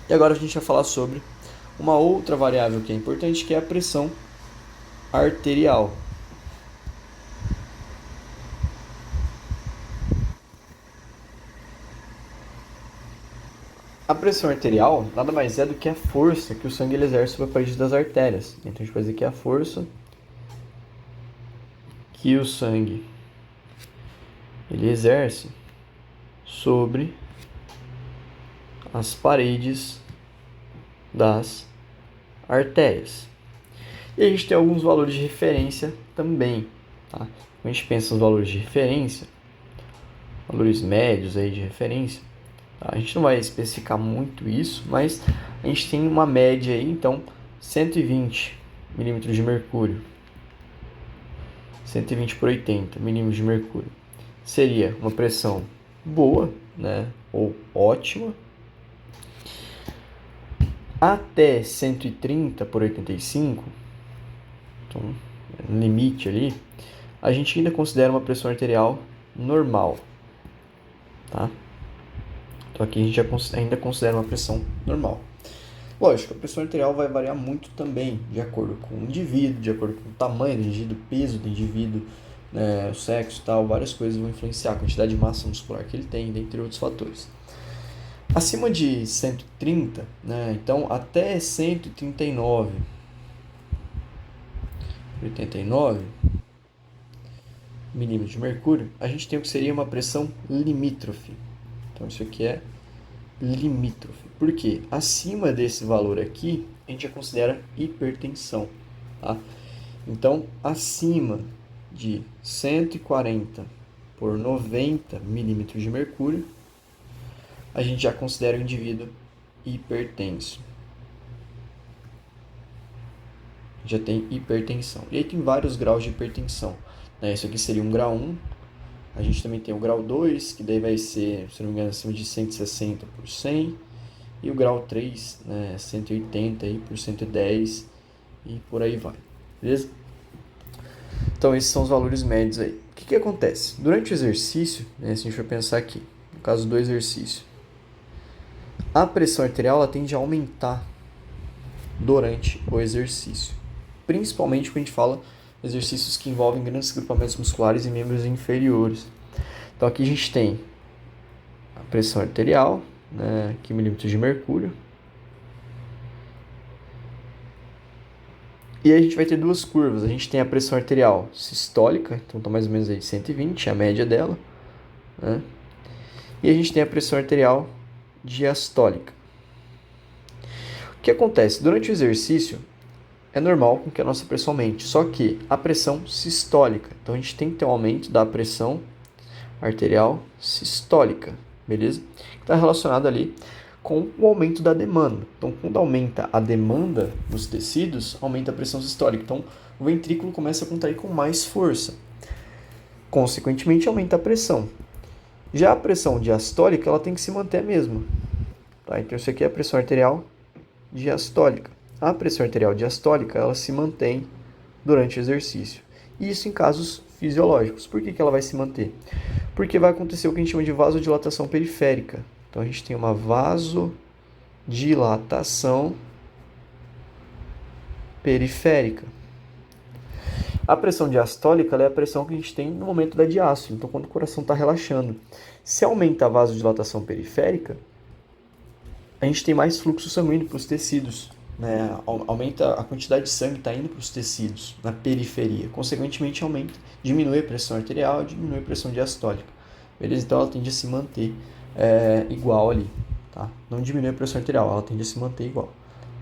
E agora a gente vai falar sobre uma outra variável que é importante, que é a pressão arterial. A pressão arterial nada mais é do que a força que o sangue exerce sobre a parede das artérias. Então a gente vai dizer que é a força que o sangue ele exerce sobre as paredes das artérias. E a gente tem alguns valores de referência também, tá? Quando a gente pensa nos valores de referência, valores médios aí de referência, tá? A gente não vai especificar muito isso, mas a gente tem uma média aí, então 120 milímetros de mercúrio, 120 por 80 milímetros de mercúrio, seria uma pressão boa, né, ou ótima. Até 130 por 85, então, no limite ali, a gente ainda considera uma pressão arterial normal, tá? Então aqui a gente ainda considera uma pressão normal. Lógico, a pressão arterial vai variar muito também, de acordo com o indivíduo, de acordo com o tamanho do indivíduo, o peso do indivíduo, né, o sexo e tal, várias coisas vão influenciar, a quantidade de massa muscular que ele tem, dentre outros fatores. Acima de 130, né, então até 139, 89 milímetros de mercúrio, a gente tem o que seria uma pressão limítrofe. Então isso aqui é limítrofe. Por quê? Acima desse valor aqui, a gente já considera hipertensão, tá? Então, acima de 140 por 90 milímetros de mercúrio, a gente já considera o indivíduo hipertenso. Já tem hipertensão. E aí tem vários graus de hipertensão, né? Isso aqui seria um grau 1. A gente também tem o grau 2, que daí vai ser, se não me engano, acima de 160 por 100. E o grau 3, né, 180 aí por 110 e por aí vai. Beleza? Então esses são os valores médios aí. O que acontece? Durante o exercício, né, se a gente for pensar aqui, no caso do exercício, a pressão arterial ela tende a aumentar durante o exercício. Principalmente quando a gente fala exercícios que envolvem grandes grupamentos musculares e membros inferiores. Então aqui a gente tem a pressão arterial, né, aqui milímetros de mercúrio. E aí a gente vai ter duas curvas. A gente tem a pressão arterial sistólica, então está mais ou menos aí 120, a média dela, né? E a gente tem a pressão arterial diastólica. O que acontece? Durante o exercício, é normal com que a nossa pressão aumente, só que a pressão sistólica. Então a gente tem que ter um aumento da pressão arterial sistólica, beleza? Está relacionado ali com o aumento da demanda. Então, quando aumenta a demanda nos tecidos, aumenta a pressão sistólica. Então, o ventrículo começa a contrair com mais força. Consequentemente, aumenta a pressão. Já a pressão diastólica, ela tem que se manter a mesma. Tá? Então, isso aqui é a pressão arterial diastólica. A pressão arterial diastólica, ela se mantém durante o exercício. Isso em casos fisiológicos. Por que ela vai se manter? Porque vai acontecer o que a gente chama de vasodilatação periférica. Então a gente tem uma vasodilatação periférica. A pressão diastólica é a pressão que a gente tem no momento da diástole, então quando o coração está relaxando. Se aumenta a vasodilatação periférica, a gente tem mais fluxo sanguíneo para os tecidos, né? Aumenta a quantidade de sangue que está indo para os tecidos na periferia. Consequentemente, diminui a pressão arterial, diminui a pressão diastólica. Beleza? Então ela tende a se manter igual ali. Tá? Não diminui a pressão arterial, ela tende a se manter igual.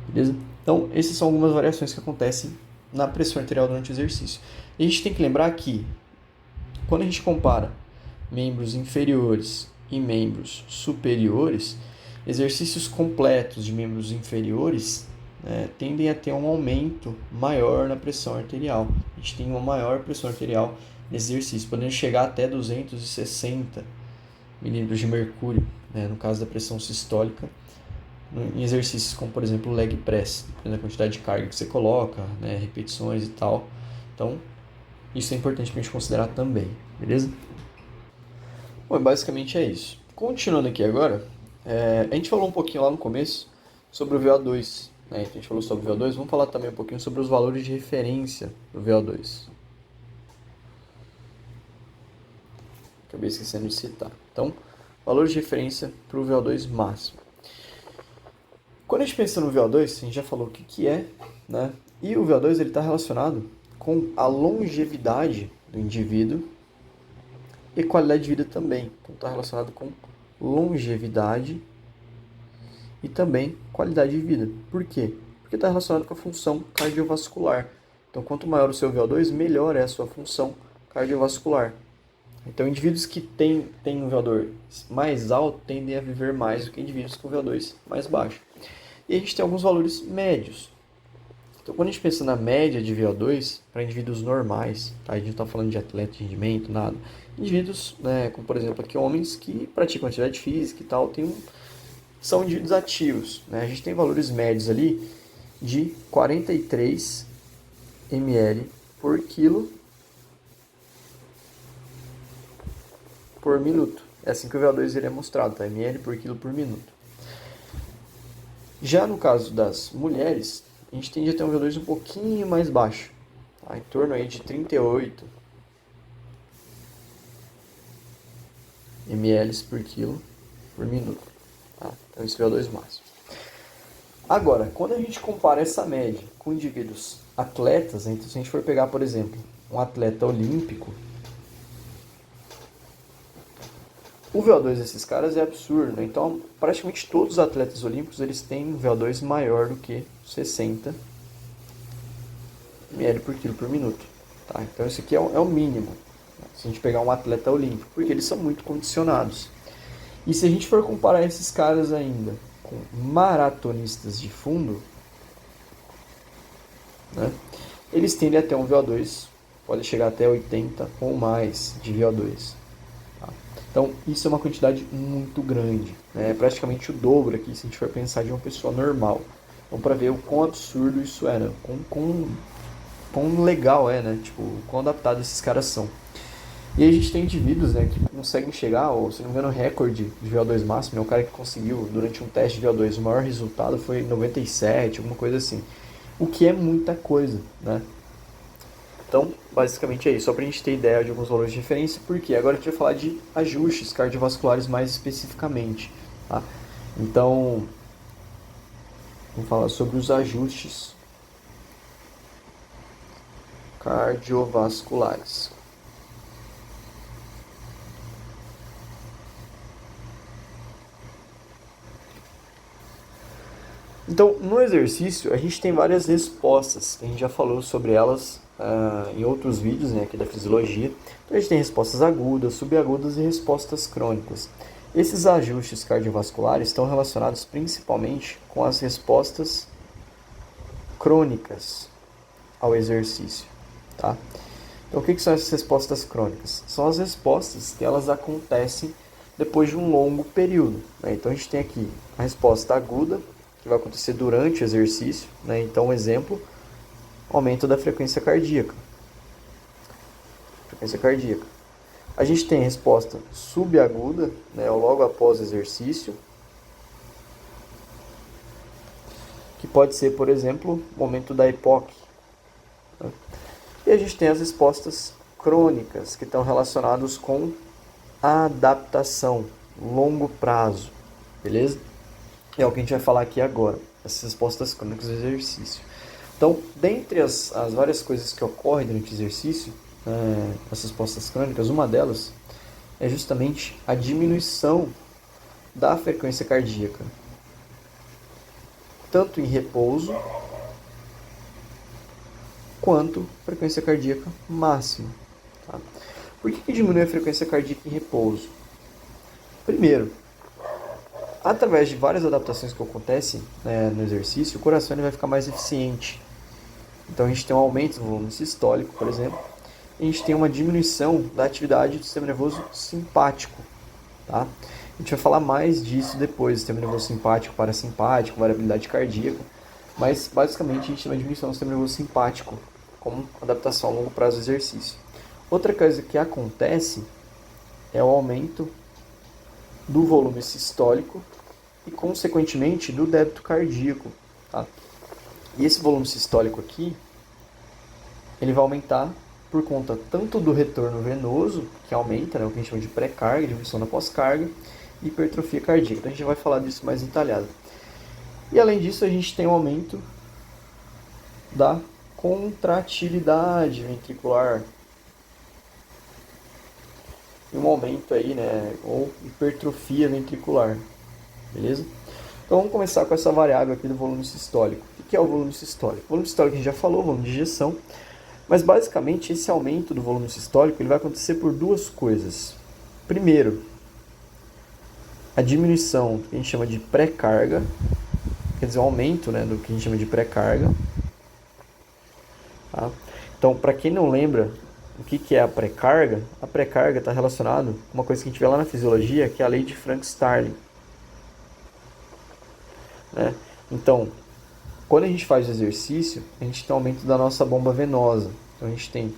Beleza? Então, essas são algumas variações que acontecem na pressão arterial durante o exercício. E a gente tem que lembrar que, quando a gente compara membros inferiores e membros superiores, exercícios completos de membros inferiores tendem a ter um aumento maior na pressão arterial. A gente tem uma maior pressão arterial nesse exercício, podendo chegar até 260 milímetros de mercúrio, no caso da pressão sistólica, em exercícios como, por exemplo, o leg press, dependendo da quantidade de carga que você coloca, repetições e tal. Então, isso é importante para a gente considerar também, beleza? Bom, basicamente é isso. Continuando aqui agora, a gente falou um pouquinho lá no começo sobre o VO2, né? A gente falou sobre o VO2, vamos falar também um pouquinho sobre os valores de referência do VO2. Acabei esquecendo de citar. Então, valores de referência para o VO2 máximo. Quando a gente pensa no VO2, a gente já falou o que é, né? E o VO2 está relacionado com a longevidade do indivíduo e qualidade de vida também. Então está relacionado com longevidade e também qualidade de vida. Por quê? Porque está relacionado com a função cardiovascular. Então quanto maior o seu VO2, melhor é a sua função cardiovascular. Então indivíduos que têm um VO2 mais alto tendem a viver mais do que indivíduos com VO2 mais baixo. E a gente tem alguns valores médios. Então, quando a gente pensa na média de VO2 para indivíduos normais, tá? A gente não está falando de atleta de rendimento, nada. Indivíduos, como por exemplo aqui homens que praticam atividade física e tal, são indivíduos ativos, né? A gente tem valores médios ali de 43 ml por quilo por minuto. É assim que o VO2 ele é mostrado, tá? ml por quilo por minuto. Já no caso das mulheres, a gente tende a ter um VO2 um pouquinho mais baixo, tá? Em torno aí de 38 ml por quilo por minuto. Tá? Então esse é o VO2 máximo. Agora, quando a gente compara essa média com indivíduos atletas, então se a gente for pegar, por exemplo, um atleta olímpico, o VO2 desses caras é absurdo, né? Então praticamente todos os atletas olímpicos eles têm um VO2 maior do que 60 ml por quilo por minuto. Tá? Então isso aqui é o mínimo, né? Se a gente pegar um atleta olímpico, porque eles são muito condicionados. E se a gente for comparar esses caras ainda com maratonistas de fundo, né, eles tendem a ter um VO2, pode chegar até 80 ou mais de VO2. Tá? Então isso é uma quantidade muito grande, né? É praticamente o dobro aqui se a gente for pensar de uma pessoa normal. Então para ver o quão absurdo isso é, né? Quão legal é, né? Tipo, o quão adaptado esses caras são. E aí a gente tem indivíduos, né, que conseguem chegar, ou se não me engano, o recorde de VO2 máximo, é o cara que conseguiu, durante um teste de VO2, o maior resultado foi 97, alguma coisa assim. O que é muita coisa, né? Então, basicamente é isso, só pra gente ter ideia de alguns valores de referência, porque agora a gente vai falar de ajustes cardiovasculares mais especificamente, tá? Então, vamos falar sobre os ajustes cardiovasculares. Então, no exercício, a gente tem várias respostas. A gente já falou sobre elas em outros vídeos, né, aqui da fisiologia. Então, a gente tem respostas agudas, subagudas e respostas crônicas. Esses ajustes cardiovasculares estão relacionados principalmente com as respostas crônicas ao exercício. Tá? Então, o que são essas respostas crônicas? São as respostas que elas acontecem depois de um longo período, né? Então, a gente tem aqui a resposta aguda, que vai acontecer durante o exercício, né? Então, um exemplo, aumento da frequência cardíaca. A gente tem resposta subaguda, né, logo após o exercício, que pode ser, por exemplo, o momento da EPOC. Né? E a gente tem as respostas crônicas, que estão relacionadas com a adaptação, longo prazo, beleza? É o que a gente vai falar aqui agora, essas respostas crônicas do exercício. Então, dentre as várias coisas que ocorrem durante o exercício, essas respostas crônicas, uma delas é justamente a diminuição da frequência cardíaca, tanto em repouso quanto frequência cardíaca máxima. Tá? Por que diminui a frequência cardíaca em repouso? Primeiro, através de várias adaptações que acontecem no exercício, o coração ele vai ficar mais eficiente. Então a gente tem um aumento do volume sistólico, por exemplo, e a gente tem uma diminuição da atividade do sistema nervoso simpático. Tá? A gente vai falar mais disso depois, sistema nervoso simpático, parasimpático, variabilidade cardíaca, mas basicamente a gente tem uma diminuição do sistema nervoso simpático como adaptação a longo prazo do exercício. Outra coisa que acontece é o aumento do volume sistólico e, consequentemente, do débito cardíaco. Tá? E esse volume sistólico aqui, ele vai aumentar por conta tanto do retorno venoso, que aumenta, né, o que a gente chama de pré-carga, diminuição da pós-carga, e hipertrofia cardíaca. Então a gente vai falar disso mais detalhado. E além disso, a gente tem um aumento da contratilidade ventricular. E um aumento aí, né, ou hipertrofia ventricular. Beleza? Então vamos começar com essa variável aqui do volume sistólico. O que é o volume sistólico? O volume sistólico a gente já falou, volume de ejeção. Mas basicamente esse aumento do volume sistólico ele vai acontecer por duas coisas. Primeiro, a diminuição que a gente chama de pré-carga, quer dizer, o aumento, né, do que a gente chama de pré-carga. Tá? Então, para quem não lembra o que é a pré-carga está relacionado com uma coisa que a gente vê lá na fisiologia, que é a lei de Frank-Starling. Né? Então, quando a gente faz o exercício, a gente tem um aumento da nossa bomba venosa. Então a gente tem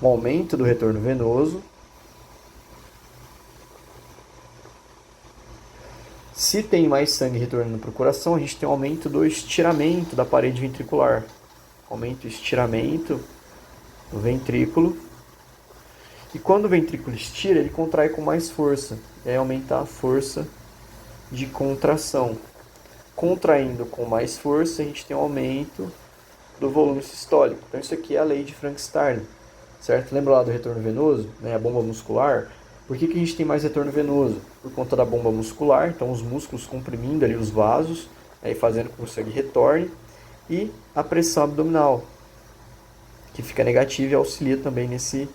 um aumento do retorno venoso. Se tem mais sangue retornando para o coração, a gente tem um aumento do estiramento da parede ventricular. Aumento e estiramento do ventrículo. E quando o ventrículo estira, ele contrai com mais força. E aí aumentar a força de contração. Contraindo com mais força, a gente tem um aumento do volume sistólico. Então isso aqui é a lei de Frank-Starling, certo? Lembra lá do retorno venoso, né? A bomba muscular? Por que a gente tem mais retorno venoso? Por conta da bomba muscular, então os músculos comprimindo ali os vasos, aí fazendo com que o sangue retorne, e a pressão abdominal, que fica negativa e auxilia também nesse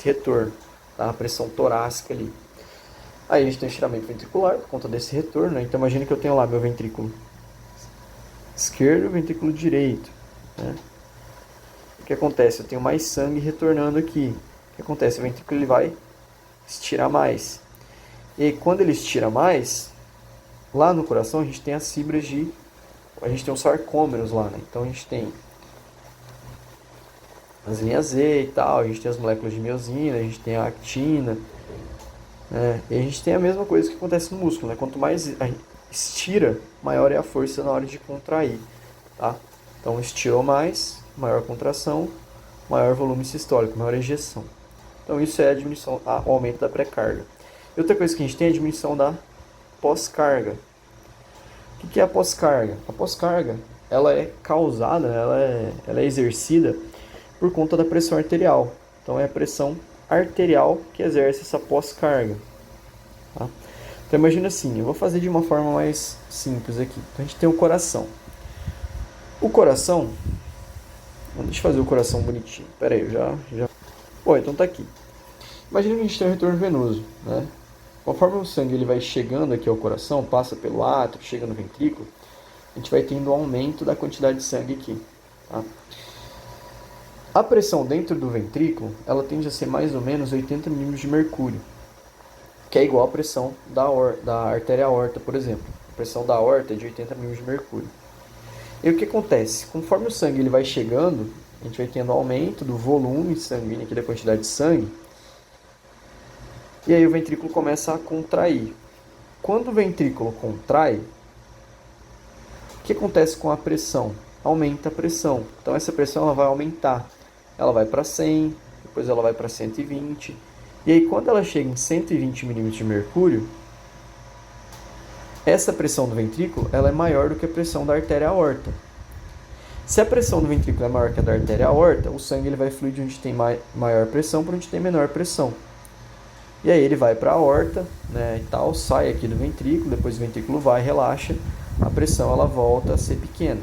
retorno, tá? A pressão torácica ali. Aí a gente tem estiramento ventricular por conta desse retorno, né? Então imagina que eu tenho lá meu ventrículo esquerdo e o ventrículo direito. Né? O que acontece? Eu tenho mais sangue retornando aqui. O que acontece? O ventrículo ele vai estirar mais. E aí, quando ele estira mais, lá no coração a gente tem as fibras de... A gente tem os sarcômeros lá, né? Então a gente tem as linhas Z e tal, a gente tem as moléculas de miosina, a gente tem a actina, né? E a gente tem a mesma coisa que acontece no músculo, né? Quanto mais estira, maior é a força na hora de contrair, tá? Então estirou mais, maior contração, maior volume sistólico, maior ejeção. Então isso é a diminuição, o aumento da pré-carga. E outra coisa que a gente tem é a diminuição da pós-carga. O que é a pós-carga? A pós-carga ela é causada, ela é exercida por conta da pressão arterial. Então é a pressão arterial que exerce essa pós-carga. Tá? Então imagina assim, eu vou fazer de uma forma mais simples aqui. Então a gente tem o coração. O coração, deixa eu fazer o coração bonitinho. Pera aí, eu já... Bom, então tá aqui. Imagina que a gente tem um retorno venoso, né? Conforme o sangue ele vai chegando aqui ao coração, passa pelo átrio, chega no ventrículo, a gente vai tendo um aumento da quantidade de sangue aqui. Tá? A pressão dentro do ventrículo, ela tende a ser mais ou menos 80 milímetros de mercúrio, que é igual à pressão da artéria aorta, por exemplo. A pressão da aorta é de 80 milímetros de mercúrio. E o que acontece? Conforme o sangue ele vai chegando, a gente vai tendo aumento do volume sanguíneo aqui da quantidade de sangue, E aí o ventrículo começa a contrair. Quando o ventrículo contrai, o que acontece com a pressão? Aumenta a pressão. Então essa pressão ela vai aumentar. Ela vai para 100, depois ela vai para 120. E aí quando ela chega em 120 milímetros de mercúrio, essa pressão do ventrículo ela é maior do que a pressão da artéria aorta. Se a pressão do ventrículo é maior que a da artéria aorta, o sangue ele vai fluir de onde tem maior pressão para onde tem menor pressão. E aí ele vai para a aorta, né, e tal, sai aqui do ventrículo, depois o ventrículo vai, relaxa, a pressão ela volta a ser pequena.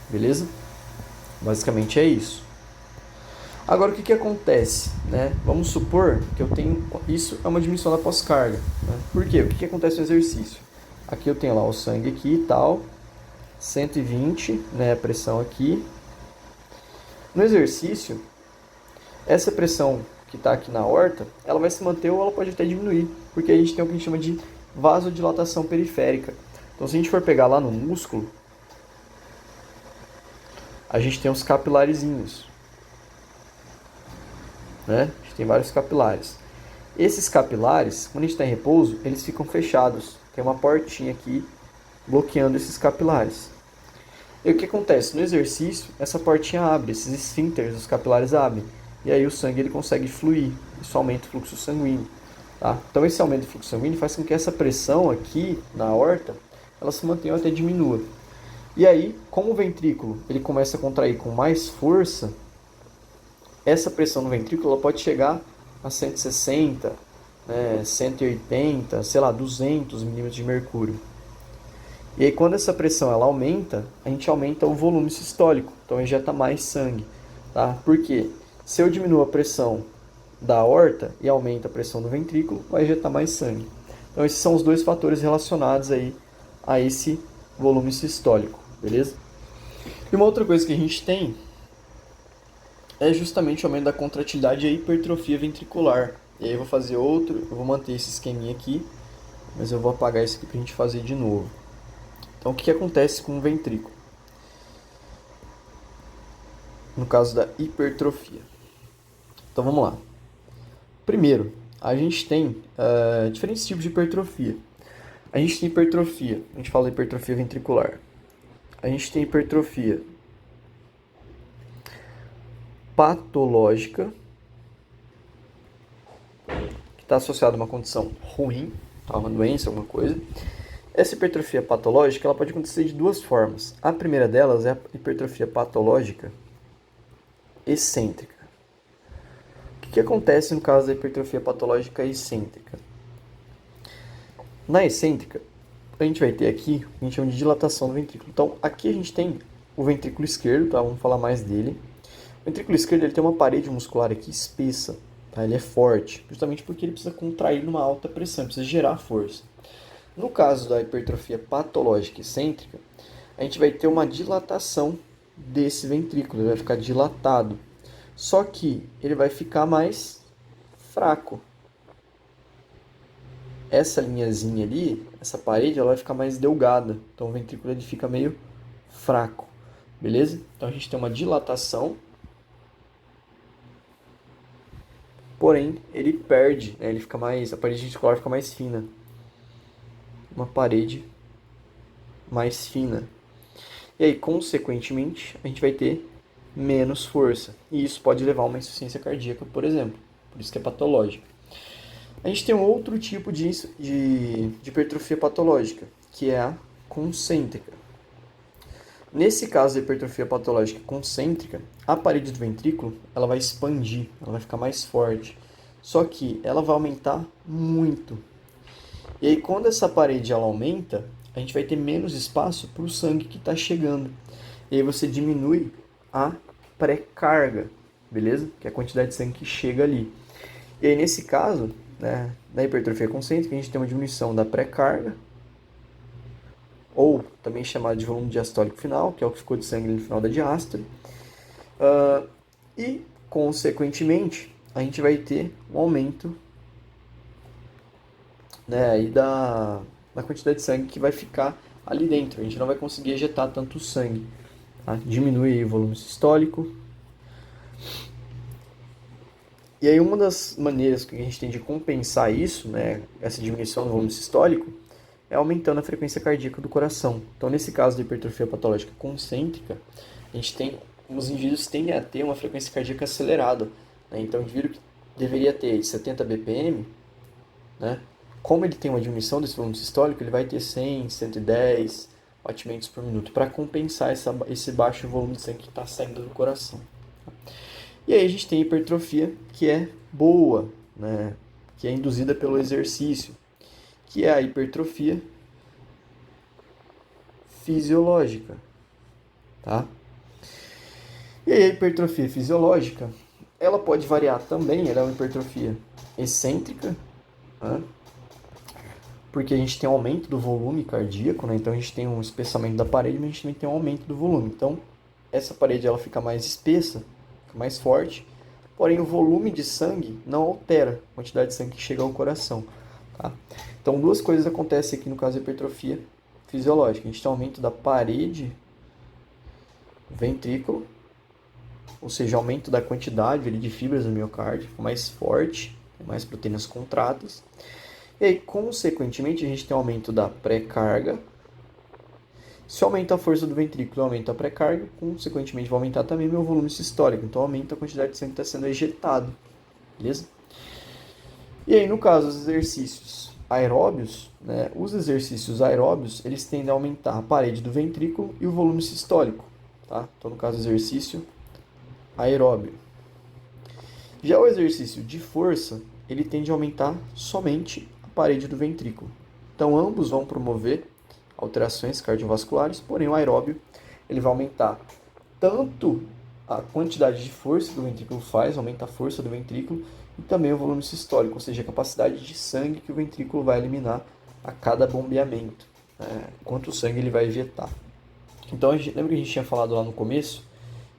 Beleza? Basicamente é isso. Agora o que acontece? Né? Vamos supor que eu tenho... Isso é uma diminuição da pós-carga. Né? Por quê? O que acontece no exercício? Aqui eu tenho lá o sangue aqui e tal, 120, né, a pressão aqui. No exercício, essa pressão que está aqui na aorta, ela vai se manter ou ela pode até diminuir, porque a gente tem o que a gente chama de vasodilatação periférica. Então, se a gente for pegar lá no músculo, a gente tem os capilarizinhos, né? A gente tem vários capilares. Esses capilares, quando a gente está em repouso, eles ficam fechados. Tem uma portinha aqui bloqueando esses capilares. E o que acontece? No exercício, essa portinha abre, esses esfíncteres dos capilares abrem. E aí o sangue ele consegue fluir. Isso aumenta o fluxo sanguíneo. Tá? Então esse aumento do fluxo sanguíneo faz com que essa pressão aqui na aorta ela se mantenha ou até diminua. E aí, como o ventrículo ele começa a contrair com mais força, essa pressão no ventrículo ela pode chegar a 160, né, 180, sei lá, 200 milímetros de mercúrio. E aí quando essa pressão ela aumenta, a gente aumenta o volume sistólico, então injeta mais sangue. Tá? Por quê? Se eu diminuo a pressão da aorta e aumenta a pressão do ventrículo, vai injetar mais sangue. Então esses são os dois fatores relacionados aí a esse volume sistólico, beleza? E uma outra coisa que a gente tem é justamente o aumento da contratilidade e a hipertrofia ventricular. E aí eu vou fazer outro, eu vou manter esse esqueminha aqui, mas eu vou apagar isso aqui pra gente fazer de novo. Então o que acontece com o ventrículo? No caso da hipertrofia. Então vamos lá. Primeiro, a gente tem diferentes tipos de hipertrofia. A gente tem hipertrofia, a gente fala de hipertrofia ventricular. A gente tem hipertrofia patológica, que está associada a uma condição ruim, tá? Uma doença, alguma coisa. Essa hipertrofia patológica ela pode acontecer de duas formas. A primeira delas é a hipertrofia patológica excêntrica. O que acontece no caso da hipertrofia patológica excêntrica? Na excêntrica, a gente vai ter aqui o que a gente chama de dilatação do ventrículo. Então, aqui a gente tem o ventrículo esquerdo, tá? Vamos falar mais dele. O ventrículo esquerdo ele tem uma parede muscular aqui espessa, tá? Ele é forte, justamente porque ele precisa contrair numa alta pressão, precisa gerar força. No caso da hipertrofia patológica excêntrica, a gente vai ter uma dilatação desse ventrículo, ele vai ficar dilatado. Só que ele vai ficar mais fraco. Essa linhazinha ali, essa parede, ela vai ficar mais delgada. Então o ventrículo ele fica meio fraco. Beleza? Então a gente tem uma dilatação. Porém, ele perde, né? Ele fica mais, a parede ventricular fica mais fina. Uma parede mais fina. E aí, consequentemente, a gente vai ter menos força. E isso pode levar a uma insuficiência cardíaca, por exemplo. Por isso que é patológico. A gente tem um outro tipo de hipertrofia patológica, que é a concêntrica. Nesse caso da hipertrofia patológica concêntrica, a parede do ventrículo ela vai expandir, ela vai ficar mais forte. Só que ela vai aumentar muito. E aí, quando essa parede ela aumenta, a gente vai ter menos espaço para o sangue que está chegando. E aí você diminui a pré-carga, beleza? Que é a quantidade de sangue que chega ali. E aí, nesse caso, né, da hipertrofia concêntrica, a gente tem uma diminuição da pré-carga, ou também chamado de volume diastólico final, que é o que ficou de sangue no final da diástole. E, consequentemente, a gente vai ter um aumento, né, aí da quantidade de sangue que vai ficar ali dentro. A gente não vai conseguir ejetar tanto sangue. Tá? Diminui o volume sistólico. E aí uma das maneiras que a gente tem de compensar isso, né, essa diminuição do volume sistólico, é aumentando a frequência cardíaca do coração. Então, nesse caso de hipertrofia patológica concêntrica, os indivíduos tendem a ter uma frequência cardíaca acelerada, né? Então, o indivíduo que deveria ter 70 BPM, né, como ele tem uma diminuição desse volume sistólico, ele vai ter 100, 110 batimentos por minuto, para compensar esse baixo volume de sangue que está saindo do coração. E aí a gente tem a hipertrofia, que é boa, né, que é induzida pelo exercício, que é a hipertrofia fisiológica, tá? E aí a hipertrofia fisiológica, ela pode variar também, ela é uma hipertrofia excêntrica, né? Porque a gente tem um aumento do volume cardíaco, né? Então a gente tem um espessamento da parede, mas a gente também tem um aumento do volume. Então essa parede ela fica mais espessa, fica mais forte, porém o volume de sangue não altera a quantidade de sangue que chega ao coração, tá? Então duas coisas acontecem aqui no caso da hipertrofia fisiológica. A gente tem um aumento da parede ventrículo, ou seja, aumento da quantidade de fibras do miocárdio, fica mais forte, tem mais proteínas contratas. E aí, consequentemente, a gente tem um aumento da pré-carga. Se aumenta a força do ventrículo, aumenta a pré-carga, consequentemente vai aumentar também meu volume sistólico, então aumenta a quantidade de sangue que está sendo ejetado, beleza? E aí, no caso dos exercícios aeróbios, né, os exercícios aeróbios, eles tendem a aumentar a parede do ventrículo e o volume sistólico, tá? Então, no caso do exercício aeróbio. Já o exercício de força, ele tende a aumentar somente a parede do ventrículo. Então, ambos vão promover alterações cardiovasculares, porém o aeróbio ele vai aumentar tanto a quantidade de força que o ventrículo faz, aumenta a força do ventrículo, e também o volume sistólico, ou seja, a capacidade de sangue que o ventrículo vai eliminar a cada bombeamento, quanto sangue ele vai ejetar. Então, lembra que a gente tinha falado lá no começo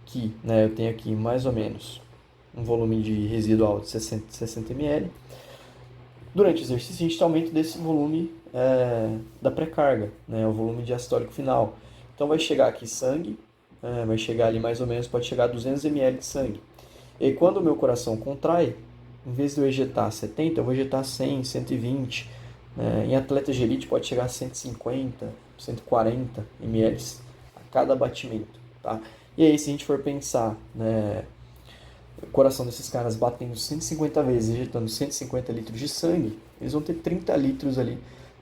que, né, eu tenho aqui mais ou menos um volume de residual de 60 ml. Durante o exercício, a gente tem aumento desse volume da pré-carga, né, o volume diastólico final. Então, vai chegar aqui sangue, vai chegar ali mais ou menos, pode chegar a 200 ml de sangue. E aí, quando o meu coração contrai, em vez de eu ejetar 70, eu vou ejetar 100, 120. Em atletas de elite pode chegar a 150, 140 ml a cada batimento, tá? E aí, se a gente for pensar, né, o coração desses caras batendo 150 vezes, injetando 150 litros de sangue, eles vão ter 30 litros ali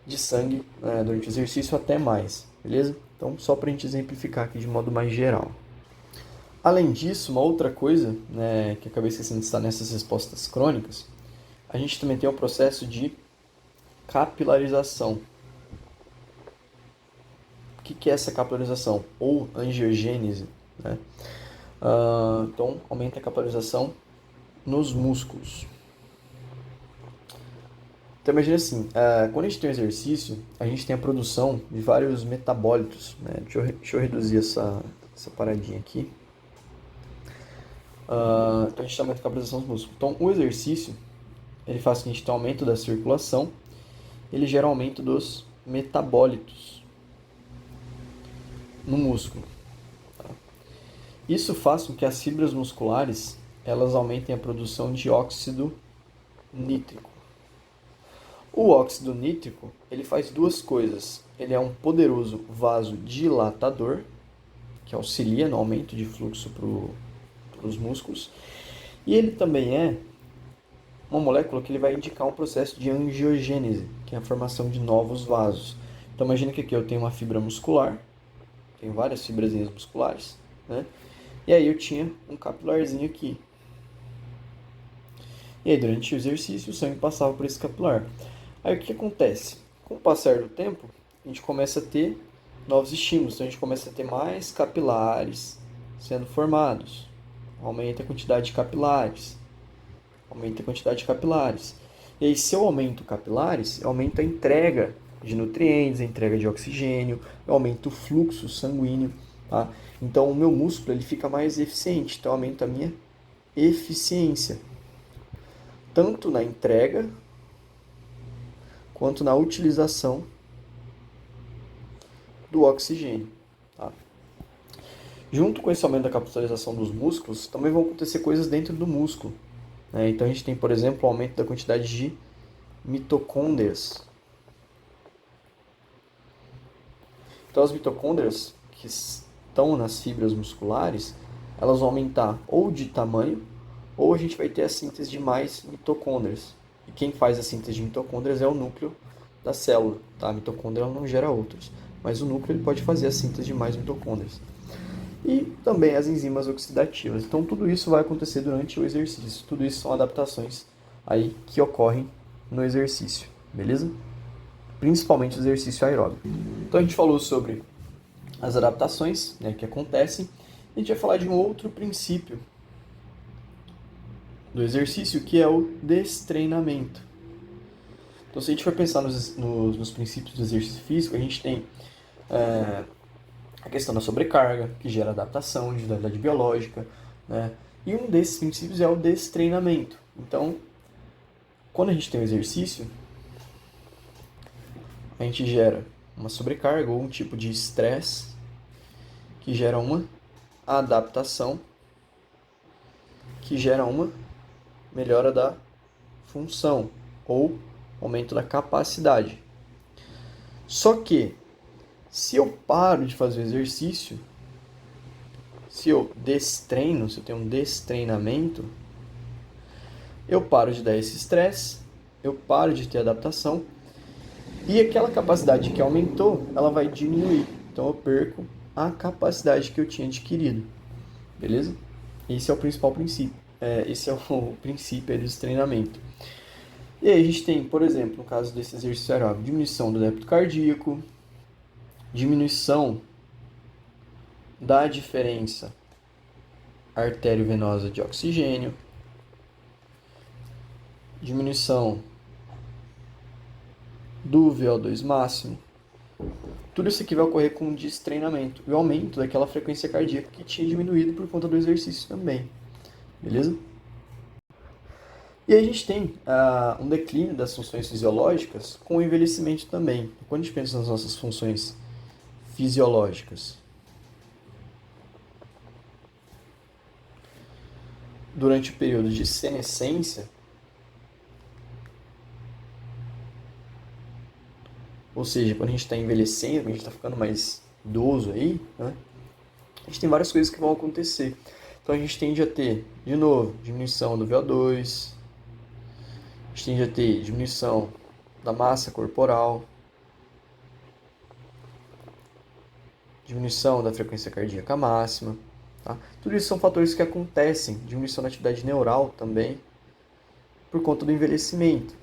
de sangue, durante o exercício, até mais, beleza? Então, só para a gente exemplificar aqui de modo mais geral. Além disso, uma outra coisa, né, que eu acabei esquecendo de estar nessas respostas crônicas, a gente também tem o processo de capilarização. O que é essa capilarização? Ou angiogênese, né? Então, aumenta a capilarização nos músculos. Então, imagina assim, quando a gente tem um exercício, a gente tem a produção de vários metabólitos, né? Deixa eu reduzir essa paradinha aqui. Então, a gente aumenta a capilarização dos músculos. Então, o exercício, ele faz com que a gente tenha um aumento da circulação, ele gera um aumento dos metabólitos no músculo. Isso faz com que as fibras musculares elas aumentem a produção de óxido nítrico. O óxido nítrico ele faz duas coisas. Ele é um poderoso vasodilatador, que auxilia no aumento de fluxo para os músculos. E ele também é uma molécula que ele vai indicar um processo de angiogênese, que é a formação de novos vasos. Então imagina que aqui eu tenho uma fibra muscular, tenho várias fibrazinhas musculares, né? E aí eu tinha um capilarzinho aqui. E aí durante o exercício o sangue passava por esse capilar. Aí o que acontece? Com o passar do tempo, a gente começa a ter novos estímulos. Então a gente começa a ter mais capilares sendo formados. Aumenta a quantidade de capilares. Aumenta a quantidade de capilares. E aí se eu aumento capilares, eu aumento a entrega de nutrientes, a entrega de oxigênio, eu aumento o fluxo sanguíneo, tá? Então o meu músculo ele fica mais eficiente, então aumenta a minha eficiência, tanto na entrega quanto na utilização do oxigênio, tá? Junto com esse aumento da capitalização dos músculos, também vão acontecer coisas dentro do músculo, né? Então a gente tem, por exemplo, o aumento da quantidade de mitocôndrias. Então as mitocôndrias que estão nas fibras musculares, elas vão aumentar ou de tamanho, ou a gente vai ter a síntese de mais mitocôndrias. E quem faz a síntese de mitocôndrias é o núcleo da célula, tá? A mitocôndria não gera outros, mas o núcleo ele pode fazer a síntese de mais mitocôndrias. E também as enzimas oxidativas. Então tudo isso vai acontecer durante o exercício. Tudo isso são adaptações aí que ocorrem no exercício, beleza? Principalmente o exercício aeróbico. Então a gente falou sobre as adaptações, né, que acontecem. A gente vai falar de um outro princípio do exercício, que é o destreinamento. Então, se a gente for pensar nos princípios do exercício físico, a gente tem a questão da sobrecarga, que gera adaptação, individualidade biológica, né? E um desses princípios é o destreinamento. Então, quando a gente tem um exercício, a gente gera uma sobrecarga ou um tipo de estresse que gera uma adaptação, que gera uma melhora da função ou aumento da capacidade. Só que, se eu paro de fazer o exercício, se eu destreino, se eu tenho um destreinamento, eu paro de dar esse estresse, eu paro de ter adaptação, e aquela capacidade que aumentou, ela vai diminuir. Então eu perco a capacidade que eu tinha adquirido. Beleza? Esse é o principal princípio. Esse é o princípio do treinamento. E aí a gente tem, por exemplo, no caso desse exercício aeróbico, diminuição do débito cardíaco, diminuição da diferença arteriovenosa de oxigênio, diminuição do VO2 máximo. Tudo isso aqui vai ocorrer com destreinamento e o aumento daquela frequência cardíaca que tinha diminuído por conta do exercício também. Beleza? E aí a gente tem um declínio das funções fisiológicas com o envelhecimento também. Quando a gente pensa nas nossas funções fisiológicas, durante o período de senescência, ou seja, quando a gente está envelhecendo, quando a gente está ficando mais idoso aí, né, a gente tem várias coisas que vão acontecer. Então a gente tende a ter, de novo, diminuição do VO2, a gente tende a ter diminuição da massa corporal, diminuição da frequência cardíaca máxima. Tá? Tudo isso são fatores que acontecem, diminuição da atividade neural também, por conta do envelhecimento.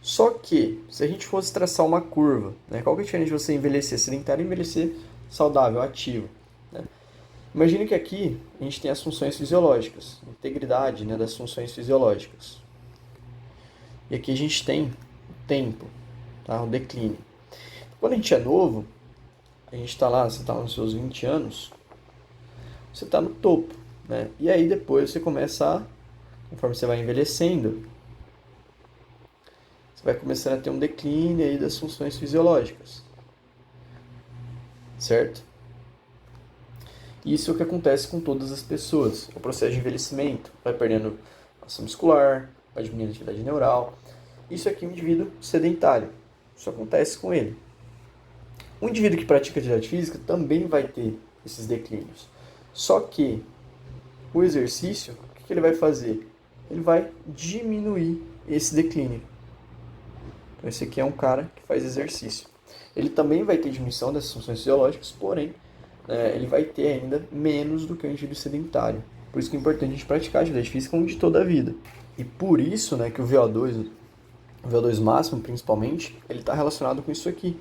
Só que, se a gente fosse traçar uma curva, né, qual que é a diferença de você envelhecer sedentário e envelhecer saudável, ativo? Né? Imagine que aqui a gente tem as funções fisiológicas, a integridade, né, das funções fisiológicas. E aqui a gente tem o tempo, tá? O declínio. Quando a gente é novo, a gente está lá, você está nos seus 20 anos, você está no topo, né? E aí depois você começa conforme você vai envelhecendo, você vai começando a ter um declínio aí das funções fisiológicas, certo? Isso é o que acontece com todas as pessoas. O processo de envelhecimento vai perdendo massa muscular, vai diminuindo a atividade neural. Isso aqui é um indivíduo sedentário. Isso acontece com ele. Um indivíduo que pratica atividade física também vai ter esses declínios. Só que o exercício, o que ele vai fazer? Ele vai diminuir esse declínio. Então esse aqui é um cara que faz exercício. Ele também vai ter diminuição dessas funções fisiológicas, porém, ele vai ter ainda menos do que o indivíduo sedentário. Por isso que é importante a gente praticar atividade física de toda a vida. E por isso, né, que o VO2 máximo, principalmente, ele está relacionado com isso aqui,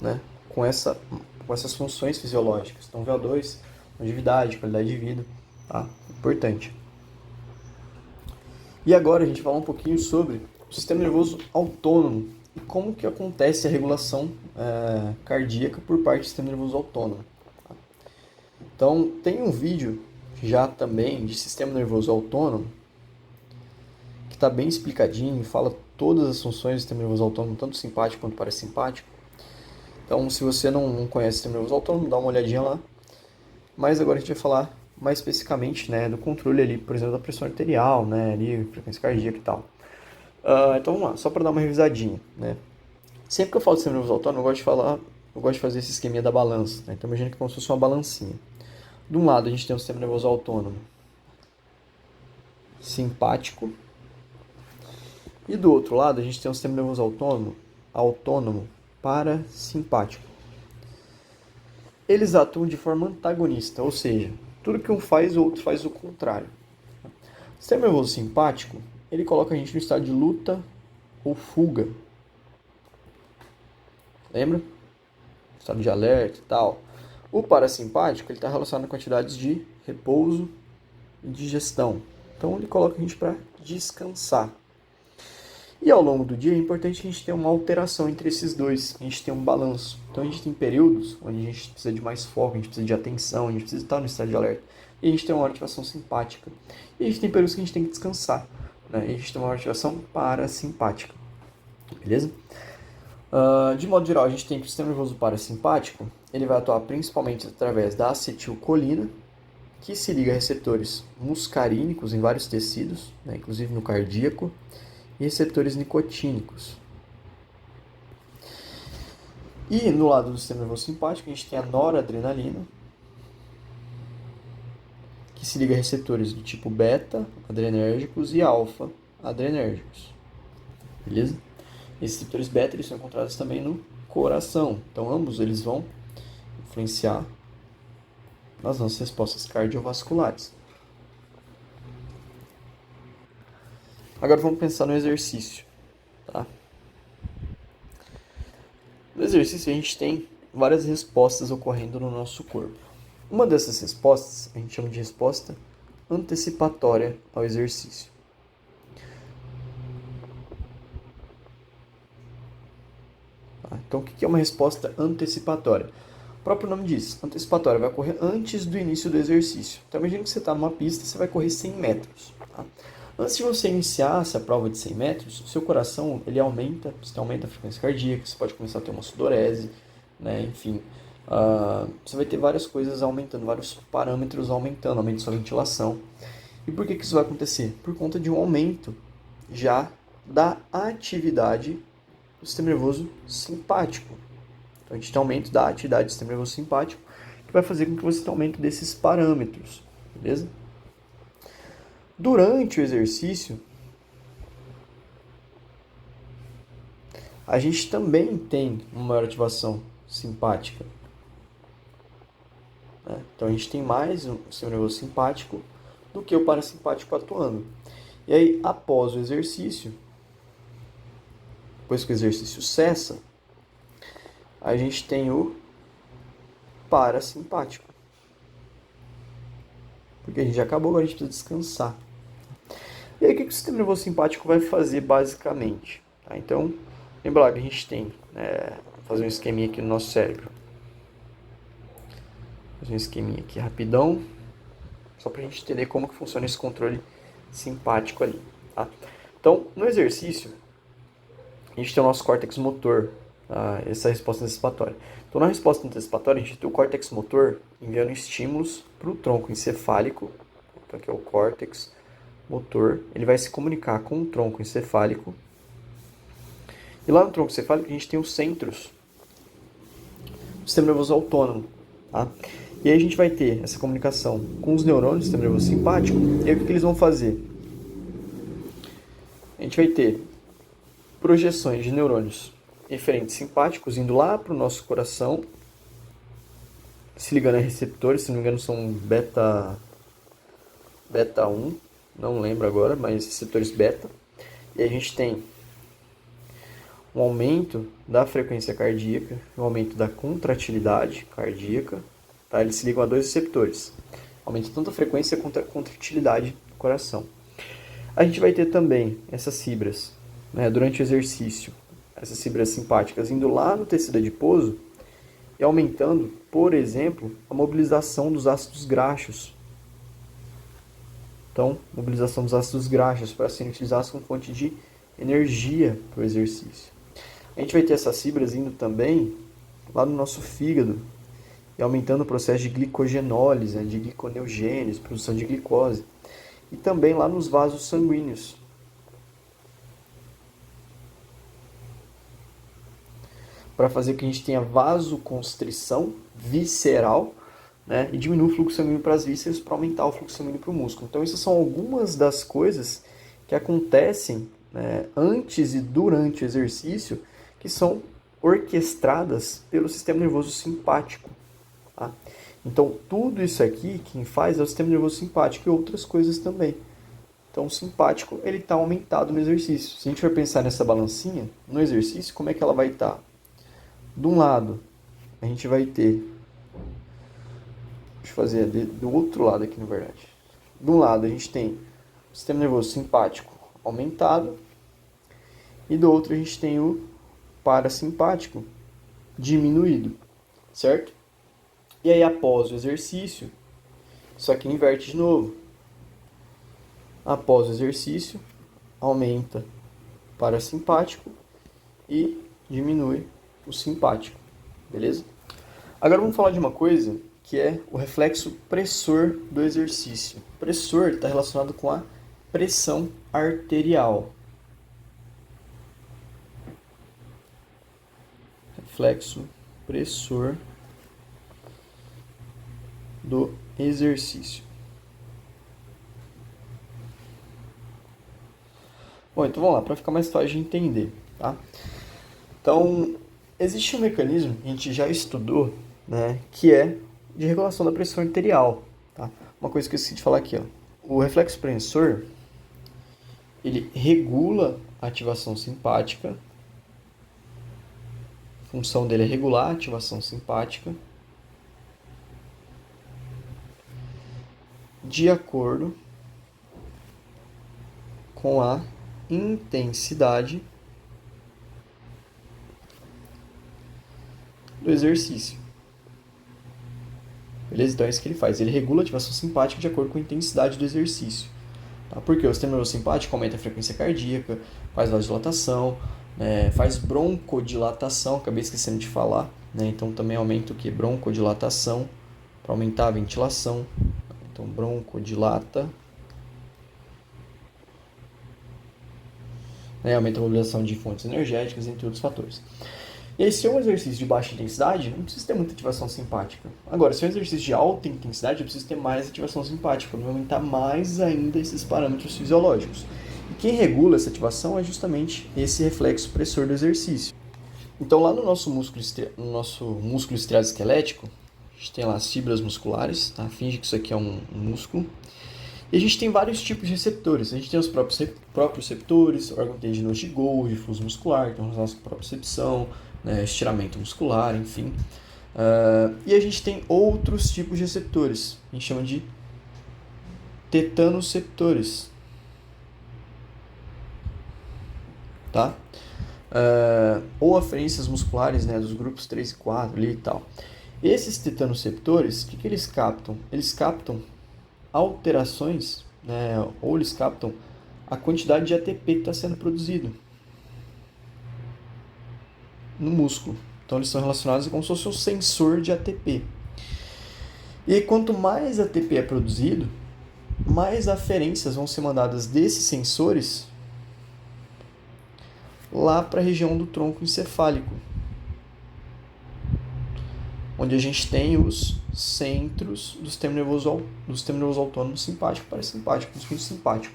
né, com essas funções fisiológicas. Então, VO2, longevidade, qualidade de vida, tá? Importante. E agora a gente vai falar um pouquinho sobre o sistema nervoso autônomo e como que acontece a regulação cardíaca por parte do sistema nervoso autônomo. Tá? Então, tem um vídeo já também de sistema nervoso autônomo que está bem explicadinho, fala todas as funções do sistema nervoso autônomo, tanto simpático quanto parasimpático. Então, se você não conhece o sistema nervoso autônomo, dá uma olhadinha lá. Mas agora a gente vai falar mais especificamente, né, do controle ali, por exemplo, da pressão arterial, né, ali, frequência cardíaca e tal. Então vamos lá, só para dar uma revisadinha, né. Sempre que eu falo de sistema nervoso autônomo, eu gosto de fazer esse esqueminha da balança, né? Então imagina que é como se fosse uma balancinha. De um lado a gente tem o sistema nervoso autônomo simpático, e do outro lado a gente tem o sistema nervoso autônomo parasimpático. Eles atuam de forma antagonista, ou seja, tudo que um faz, o outro faz o contrário. O sistema nervoso simpático, ele coloca a gente no estado de luta ou fuga. Lembra? Estado de alerta e tal. O parasimpático, ele está relacionado com atividades de repouso e digestão. Então, ele coloca a gente para descansar. E ao longo do dia é importante que a gente tenha uma alteração entre esses dois, a gente tenha um balanço. Então a gente tem períodos onde a gente precisa de mais foco, a gente precisa de atenção, a gente precisa estar no estado de alerta. E a gente tem uma ativação simpática. E a gente tem períodos que a gente tem que descansar, né? E a gente tem uma ativação parasimpática. Beleza? De modo geral, a gente tem que o sistema nervoso parasimpático, ele vai atuar principalmente através da acetilcolina, que se liga a receptores muscarínicos em vários tecidos, né, inclusive no cardíaco, e receptores nicotínicos. E no lado do sistema nervoso simpático, a gente tem a noradrenalina, que se liga a receptores do tipo beta, adrenérgicos, e alfa, adrenérgicos. Beleza? Esses receptores beta eles são encontrados também no coração. Então, ambos eles vão influenciar nas nossas respostas cardiovasculares. Agora vamos pensar no exercício. Tá? No exercício a gente tem várias respostas ocorrendo no nosso corpo. Uma dessas respostas a gente chama de resposta antecipatória ao exercício. Então, o que é uma resposta antecipatória? O próprio nome diz, antecipatória, vai ocorrer antes do início do exercício. Então, imagine que você está numa pista e você vai correr 100 metros. Tá? Antes de você iniciar essa prova de 100 metros, o seu coração ele aumenta, você aumenta a frequência cardíaca, você pode começar a ter uma sudorese, né? Enfim, você vai ter várias coisas aumentando, vários parâmetros aumentando, aumento da sua ventilação. E por que isso vai acontecer? Por conta de um aumento já da atividade do sistema nervoso simpático. Então, a gente tem aumento da atividade do sistema nervoso simpático, que vai fazer com que você tenha aumento desses parâmetros, beleza? Durante o exercício, a gente também tem uma maior ativação simpática. Né? Então, a gente tem mais o sistema nervoso simpático do que o parasimpático atuando. E aí, após o exercício, depois que o exercício cessa, a gente tem o parasimpático. Porque a gente já acabou, agora a gente precisa descansar. E aí, o que o sistema nervoso simpático vai fazer, basicamente? Tá? Então, lembra lá que a gente tem, vou fazer um esqueminha aqui no nosso cérebro. Vou fazer um esqueminha aqui rapidão, só para a gente entender como que funciona esse controle simpático ali. Tá? Então, no exercício, a gente tem o nosso córtex motor, essa resposta antecipatória. Então, na resposta antecipatória, a gente tem o córtex motor enviando estímulos para o tronco encefálico. Então, aqui é o córtex motor. Ele vai se comunicar com o tronco encefálico. E lá no tronco encefálico, a gente tem os centros do sistema nervoso autônomo. Tá? E aí a gente vai ter essa comunicação com os neurônios do sistema nervoso simpático. E aí o que eles vão fazer? A gente vai ter projeções de neurônios eferentes simpáticos indo lá para o nosso coração, se ligando a receptores, se não me engano são beta 1, não lembro agora, mas receptores beta. E a gente tem um aumento da frequência cardíaca, um aumento da contratilidade cardíaca. Tá? Eles se ligam a dois receptores. Aumenta tanto a frequência quanto a contratilidade do coração. A gente vai ter também essas fibras, né, durante o exercício, essas fibras simpáticas indo lá no tecido adiposo e aumentando, por exemplo, a mobilização dos ácidos graxos. Então, mobilização dos ácidos graxos para serem utilizados como fonte de energia para o exercício. A gente vai ter essas fibras indo também lá no nosso fígado e aumentando o processo de glicogenólise, né, de gliconeogênese, produção de glicose. E também lá nos vasos sanguíneos. Para fazer com que a gente tenha vasoconstrição visceral, né, e diminuir o fluxo sanguíneo para as vísceras para aumentar o fluxo sanguíneo para o músculo. Então, essas são algumas das coisas que acontecem, né, antes e durante o exercício, que são orquestradas pelo sistema nervoso simpático. Tá? Então, tudo isso aqui, quem faz é o sistema nervoso simpático e outras coisas também. Então, o simpático ele está aumentado no exercício. Se a gente for pensar nessa balancinha, no exercício, como é que ela vai estar? De um lado, a gente vai ter... Deixa eu fazer do outro lado aqui, na verdade. De um lado, a gente tem o sistema nervoso simpático aumentado. E do outro, a gente tem o parasimpático diminuído. Certo? E aí, após o exercício, isso aqui inverte de novo. Após o exercício, aumenta o parasimpático e diminui o simpático. Beleza? Agora vamos falar de uma coisa que é o reflexo pressor do exercício. O pressor está relacionado com a pressão arterial. Reflexo pressor do exercício. Bom, então vamos lá, para ficar mais fácil de entender, tá? Então, existe um mecanismo que a gente já estudou, né, que é de regulação da pressão arterial, tá? Uma coisa que eu esqueci de falar aqui, ó. O reflexo pressor, ele regula a ativação simpática. A função dele é regular a ativação simpática de acordo com a intensidade do exercício. Beleza? Então é isso que ele faz. Ele regula a ativação simpática de acordo com a intensidade do exercício. Tá? Porque o sistema nervoso simpático aumenta a frequência cardíaca, faz vasodilatação, né? Faz broncodilatação, acabei esquecendo de falar. Né? Então também aumenta o que? Broncodilatação, para aumentar a ventilação. Então broncodilata. Né? Aumenta a mobilização de fontes energéticas, entre outros fatores. E aí, se é um exercício de baixa intensidade, não precisa ter muita ativação simpática. Agora, se é um exercício de alta intensidade, eu preciso ter mais ativação simpática, para aumentar mais ainda esses parâmetros fisiológicos. E quem regula essa ativação é justamente esse reflexo pressor do exercício. Então, lá no nosso músculo estriado esquelético, a gente tem lá as fibras musculares, tá? Finge que isso aqui é um músculo. E a gente tem vários tipos de receptores. A gente tem os próprios receptores, órgão tendinoso de Golgi, fluxo muscular, então a nossa propriocepção, né, estiramento muscular, enfim. E a gente tem outros tipos de receptores. A gente chama de tetanoceptores. Tá? Ou aferências musculares, né, dos grupos 3 e 4 ali e tal. Esses tetanoceptores, o que eles captam? Eles captam alterações, né, ou eles captam a quantidade de ATP que está sendo produzido no músculo. Então eles são relacionados como se fosse um sensor de ATP. E quanto mais ATP é produzido, mais aferências vão ser mandadas desses sensores lá para a região do tronco encefálico, onde a gente tem os centros do sistema nervoso autônomo simpático, parasimpático, músculo simpático.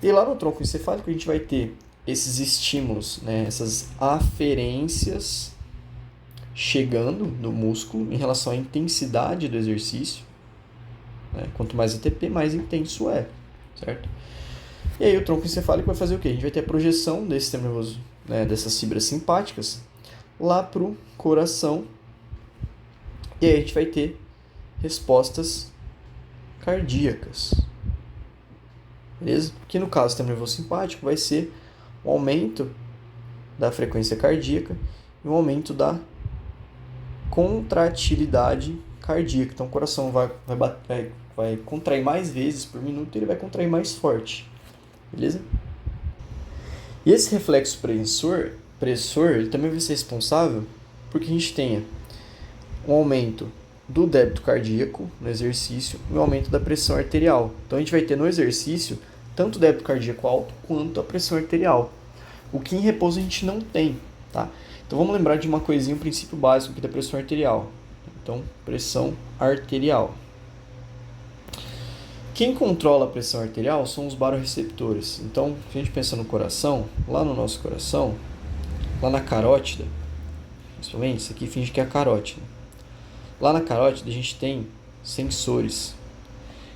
E lá no tronco encefálico a gente vai ter esses estímulos, né, essas aferências chegando no músculo em relação à intensidade do exercício. Né? Quanto mais ATP, mais intenso é, certo? E aí o tronco encefálico vai fazer o quê? A gente vai ter a projeção desse sistema nervoso, né, dessas fibras simpáticas lá para o coração. E aí a gente vai ter respostas cardíacas. Beleza? Que no caso do sistema nervoso simpático vai ser um aumento da frequência cardíaca e um aumento da contratilidade cardíaca. Então o coração vai contrair mais vezes por minuto e ele vai contrair mais forte. Beleza? E esse reflexo pressor ele também vai ser responsável porque a gente tenha um aumento do débito cardíaco no exercício e um aumento da pressão arterial. Então a gente vai ter no exercício tanto o débito cardíaco alto quanto a pressão arterial. O que em repouso a gente não tem, tá? Então vamos lembrar de uma coisinha, um princípio básico aqui da pressão arterial. Então, pressão arterial. Quem controla a pressão arterial são os baroreceptores. Então, se a gente pensa no coração, lá no nosso coração, lá na carótida, principalmente, isso aqui finge que é a carótida. Lá na carótida a gente tem sensores.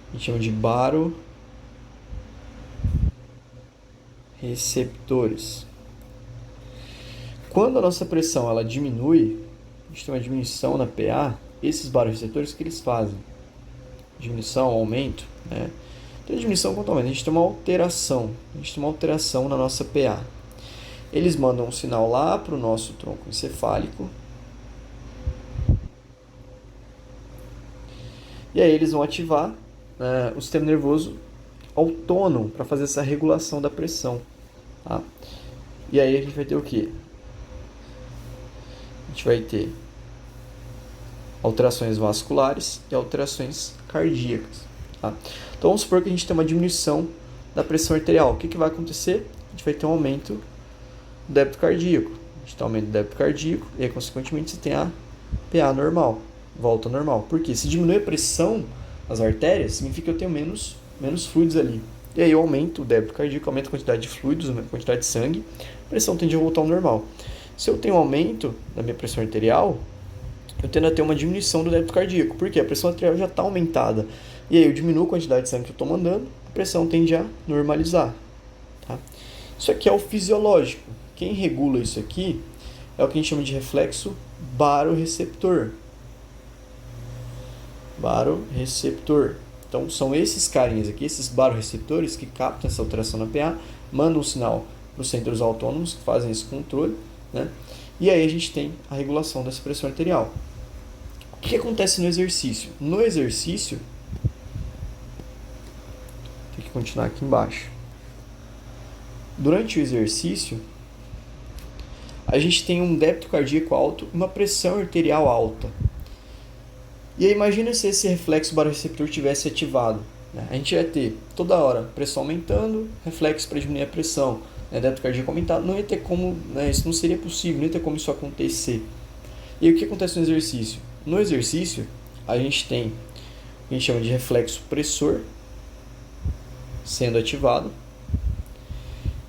A gente chama de baroreceptores. Quando a nossa pressão ela diminui, a gente tem uma diminuição na PA, esses baroreceptores, o que eles fazem? Diminuição, aumento, né? Então, diminuição quanto aumento, a gente tem uma alteração. Na nossa PA. Eles mandam um sinal lá para o nosso tronco encefálico. E aí eles vão ativar o sistema nervoso autônomo para fazer essa regulação da pressão. Tá? E aí a gente vai ter o quê? A gente vai ter alterações vasculares e alterações cardíacas. Tá? Então vamos supor que a gente tem uma diminuição da pressão arterial. O que vai acontecer? A gente vai ter um aumento do débito cardíaco. A gente tem um aumento do débito cardíaco e aí, consequentemente, você tem a PA normal, volta ao normal. Por quê? Se diminuir a pressão nas artérias, significa que eu tenho menos fluidos ali. E aí eu aumento o débito cardíaco, aumento a quantidade de fluidos, a quantidade de sangue, a pressão tende a voltar ao normal. Se eu tenho um aumento da minha pressão arterial, eu tendo a ter uma diminuição do débito cardíaco. Por quê? A pressão arterial já está aumentada. E aí eu diminuo a quantidade de sangue que eu estou mandando, a pressão tende a normalizar. Tá? Isso aqui é o fisiológico. Quem regula isso aqui é o que a gente chama de reflexo baroreceptor. Baroreceptor. Então são esses carinhas aqui, esses baroreceptores que captam essa alteração na PA, mandam um sinal para os centros autônomos que fazem esse controle, né? E aí a gente tem a regulação dessa pressão arterial. O que acontece no exercício? No exercício, tem que continuar aqui embaixo. Durante o exercício, a gente tem um débito cardíaco alto e uma pressão arterial alta. E aí imagina se esse reflexo baroreceptor tivesse ativado. Né? A gente ia ter toda hora pressão aumentando, reflexo para diminuir a pressão, débito cardíaco aumentado, não ia ter como, isso não seria possível, não ia ter como isso acontecer. E aí, o que acontece no exercício? No exercício, a gente tem o que a gente chama de reflexo pressor sendo ativado.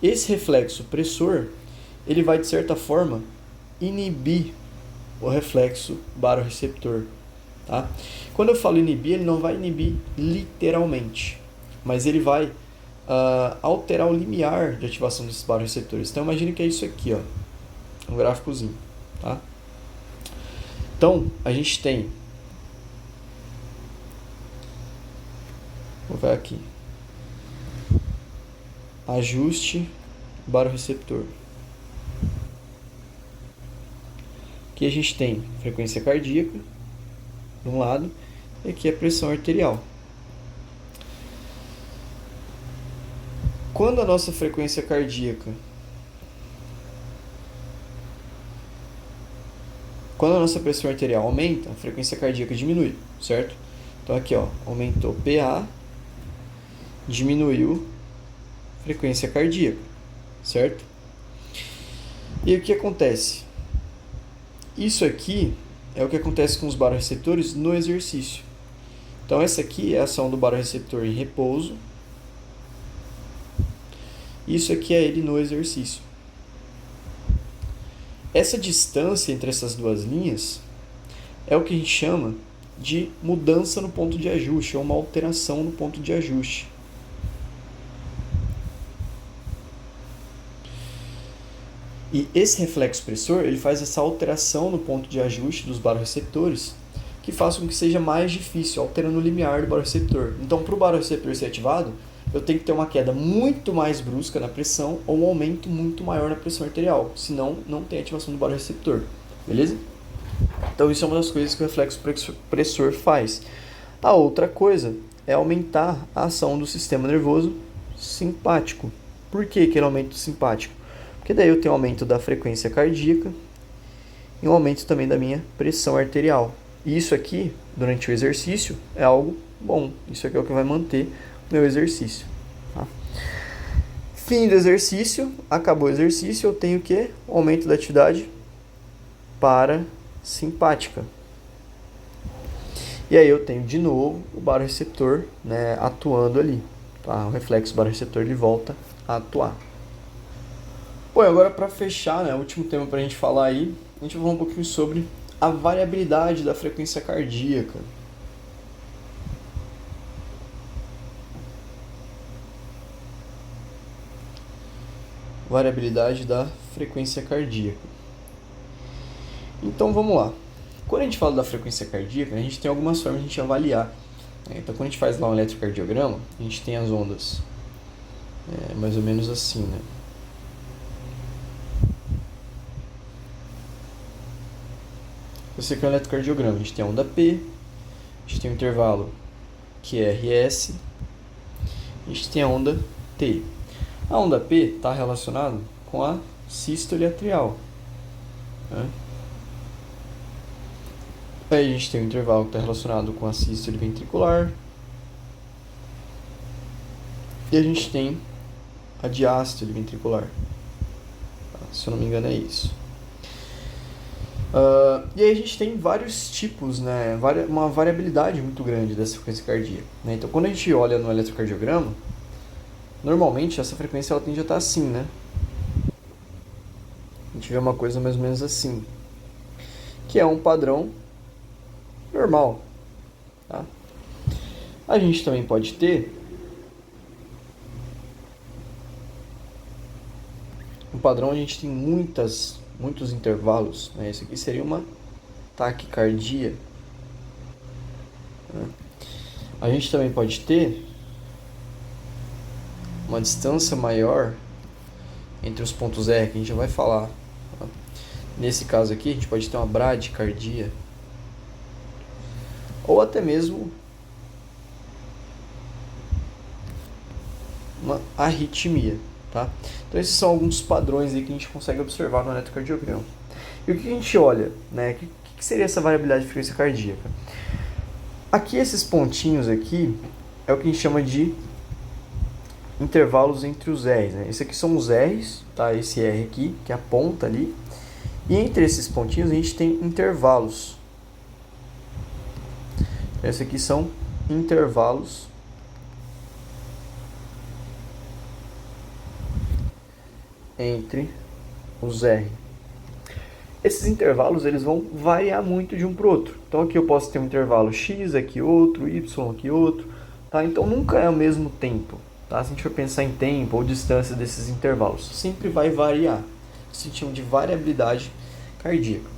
Esse reflexo pressor, ele vai, de certa forma, inibir o reflexo baroreceptor. Tá? Quando eu falo inibir, ele não vai inibir literalmente, mas ele vai alterar o limiar de ativação desses baroreceptores. Então imagine que é isso aqui, ó, um gráficozinho, tá? Então a gente tem, vou ver aqui, ajuste baroreceptor. Aqui a gente tem frequência cardíaca de um lado e aqui a pressão arterial. Quando a nossa frequência cardíaca, quando a nossa pressão arterial aumenta, a frequência cardíaca diminui, certo? Então aqui, ó, aumentou PA, diminuiu a frequência cardíaca, certo? E o que acontece? Isso aqui é o que acontece com os baroreceptores no exercício. Então essa aqui é a ação do baroreceptor em repouso. Isso aqui é ele no exercício. Essa distância entre essas duas linhas é o que a gente chama de mudança no ponto de ajuste, ou uma alteração no ponto de ajuste. E esse reflexo pressor, ele faz essa alteração no ponto de ajuste dos baroreceptores, que faz com que seja mais difícil, alterando o limiar do baroreceptor. Então, para o baroreceptor ser ativado, eu tenho que ter uma queda muito mais brusca na pressão ou um aumento muito maior na pressão arterial, senão não tem ativação do baroreceptor, beleza? Então isso é uma das coisas que o reflexo pressor faz. A outra coisa é aumentar a ação do sistema nervoso simpático. Por que ele aumenta o simpático? Porque daí eu tenho um aumento da frequência cardíaca e um aumento também da minha pressão arterial. E isso aqui, durante o exercício, é algo bom. Isso aqui é o que vai manter o meu exercício. Tá? Fim do exercício, acabou o exercício, eu tenho o quê? O aumento da atividade parasimpática. E aí eu tenho de novo o baroreceptor, né, atuando ali. Tá? O reflexo baroreceptor ele volta a atuar. Bom, agora para fechar, né, o último tema para a gente falar aí, a gente vai falar um pouquinho sobre a variabilidade da frequência cardíaca. Variabilidade da frequência cardíaca. Então vamos lá. Quando a gente fala da frequência cardíaca, a gente tem algumas formas de a gente avaliar. Então quando a gente faz lá um eletrocardiograma, a gente tem as ondas mais ou menos assim, né? Esse aqui é um eletrocardiograma. A gente tem a onda P, a gente tem um intervalo QRS, a gente tem a onda T. A onda P está relacionada com a sístole atrial. Né? Aí a gente tem um intervalo que está relacionado com a sístole ventricular. E a gente tem a diástole ventricular. Se eu não me engano é isso. E aí a gente tem vários tipos, né? Uma variabilidade muito grande dessa frequência cardíaca. Né? Então quando a gente olha no eletrocardiograma, normalmente essa frequência ela tende a estar assim, né? A gente vê uma coisa mais ou menos assim, que é um padrão normal. Tá? A gente também pode ter um padrão onde a gente tem muitos intervalos. Né? Isso aqui seria uma taquicardia. Né? A gente também pode ter uma distância maior entre os pontos R, que a gente já vai falar. Tá? Nesse caso aqui, a gente pode ter uma bradicardia. Ou até mesmo uma arritmia. Tá? Então esses são alguns padrões aí que a gente consegue observar no eletrocardiograma. E o que a gente olha? Né? O que seria essa variabilidade de frequência cardíaca? Aqui esses pontinhos aqui é o que a gente chama de intervalos entre os R's. Né? Esses aqui são os R's, tá? Esse R aqui, que é a ponta ali. E entre esses pontinhos a gente tem intervalos. Esses aqui são intervalos entre os R. Esses intervalos eles vão variar muito de um para o outro. Então aqui eu posso ter um intervalo X, aqui outro, Y, aqui outro. Tá? Então nunca é o mesmo tempo. Tá? Se a gente for pensar em tempo ou distância desses intervalos, sempre vai variar. Isso se chama de variabilidade cardíaca.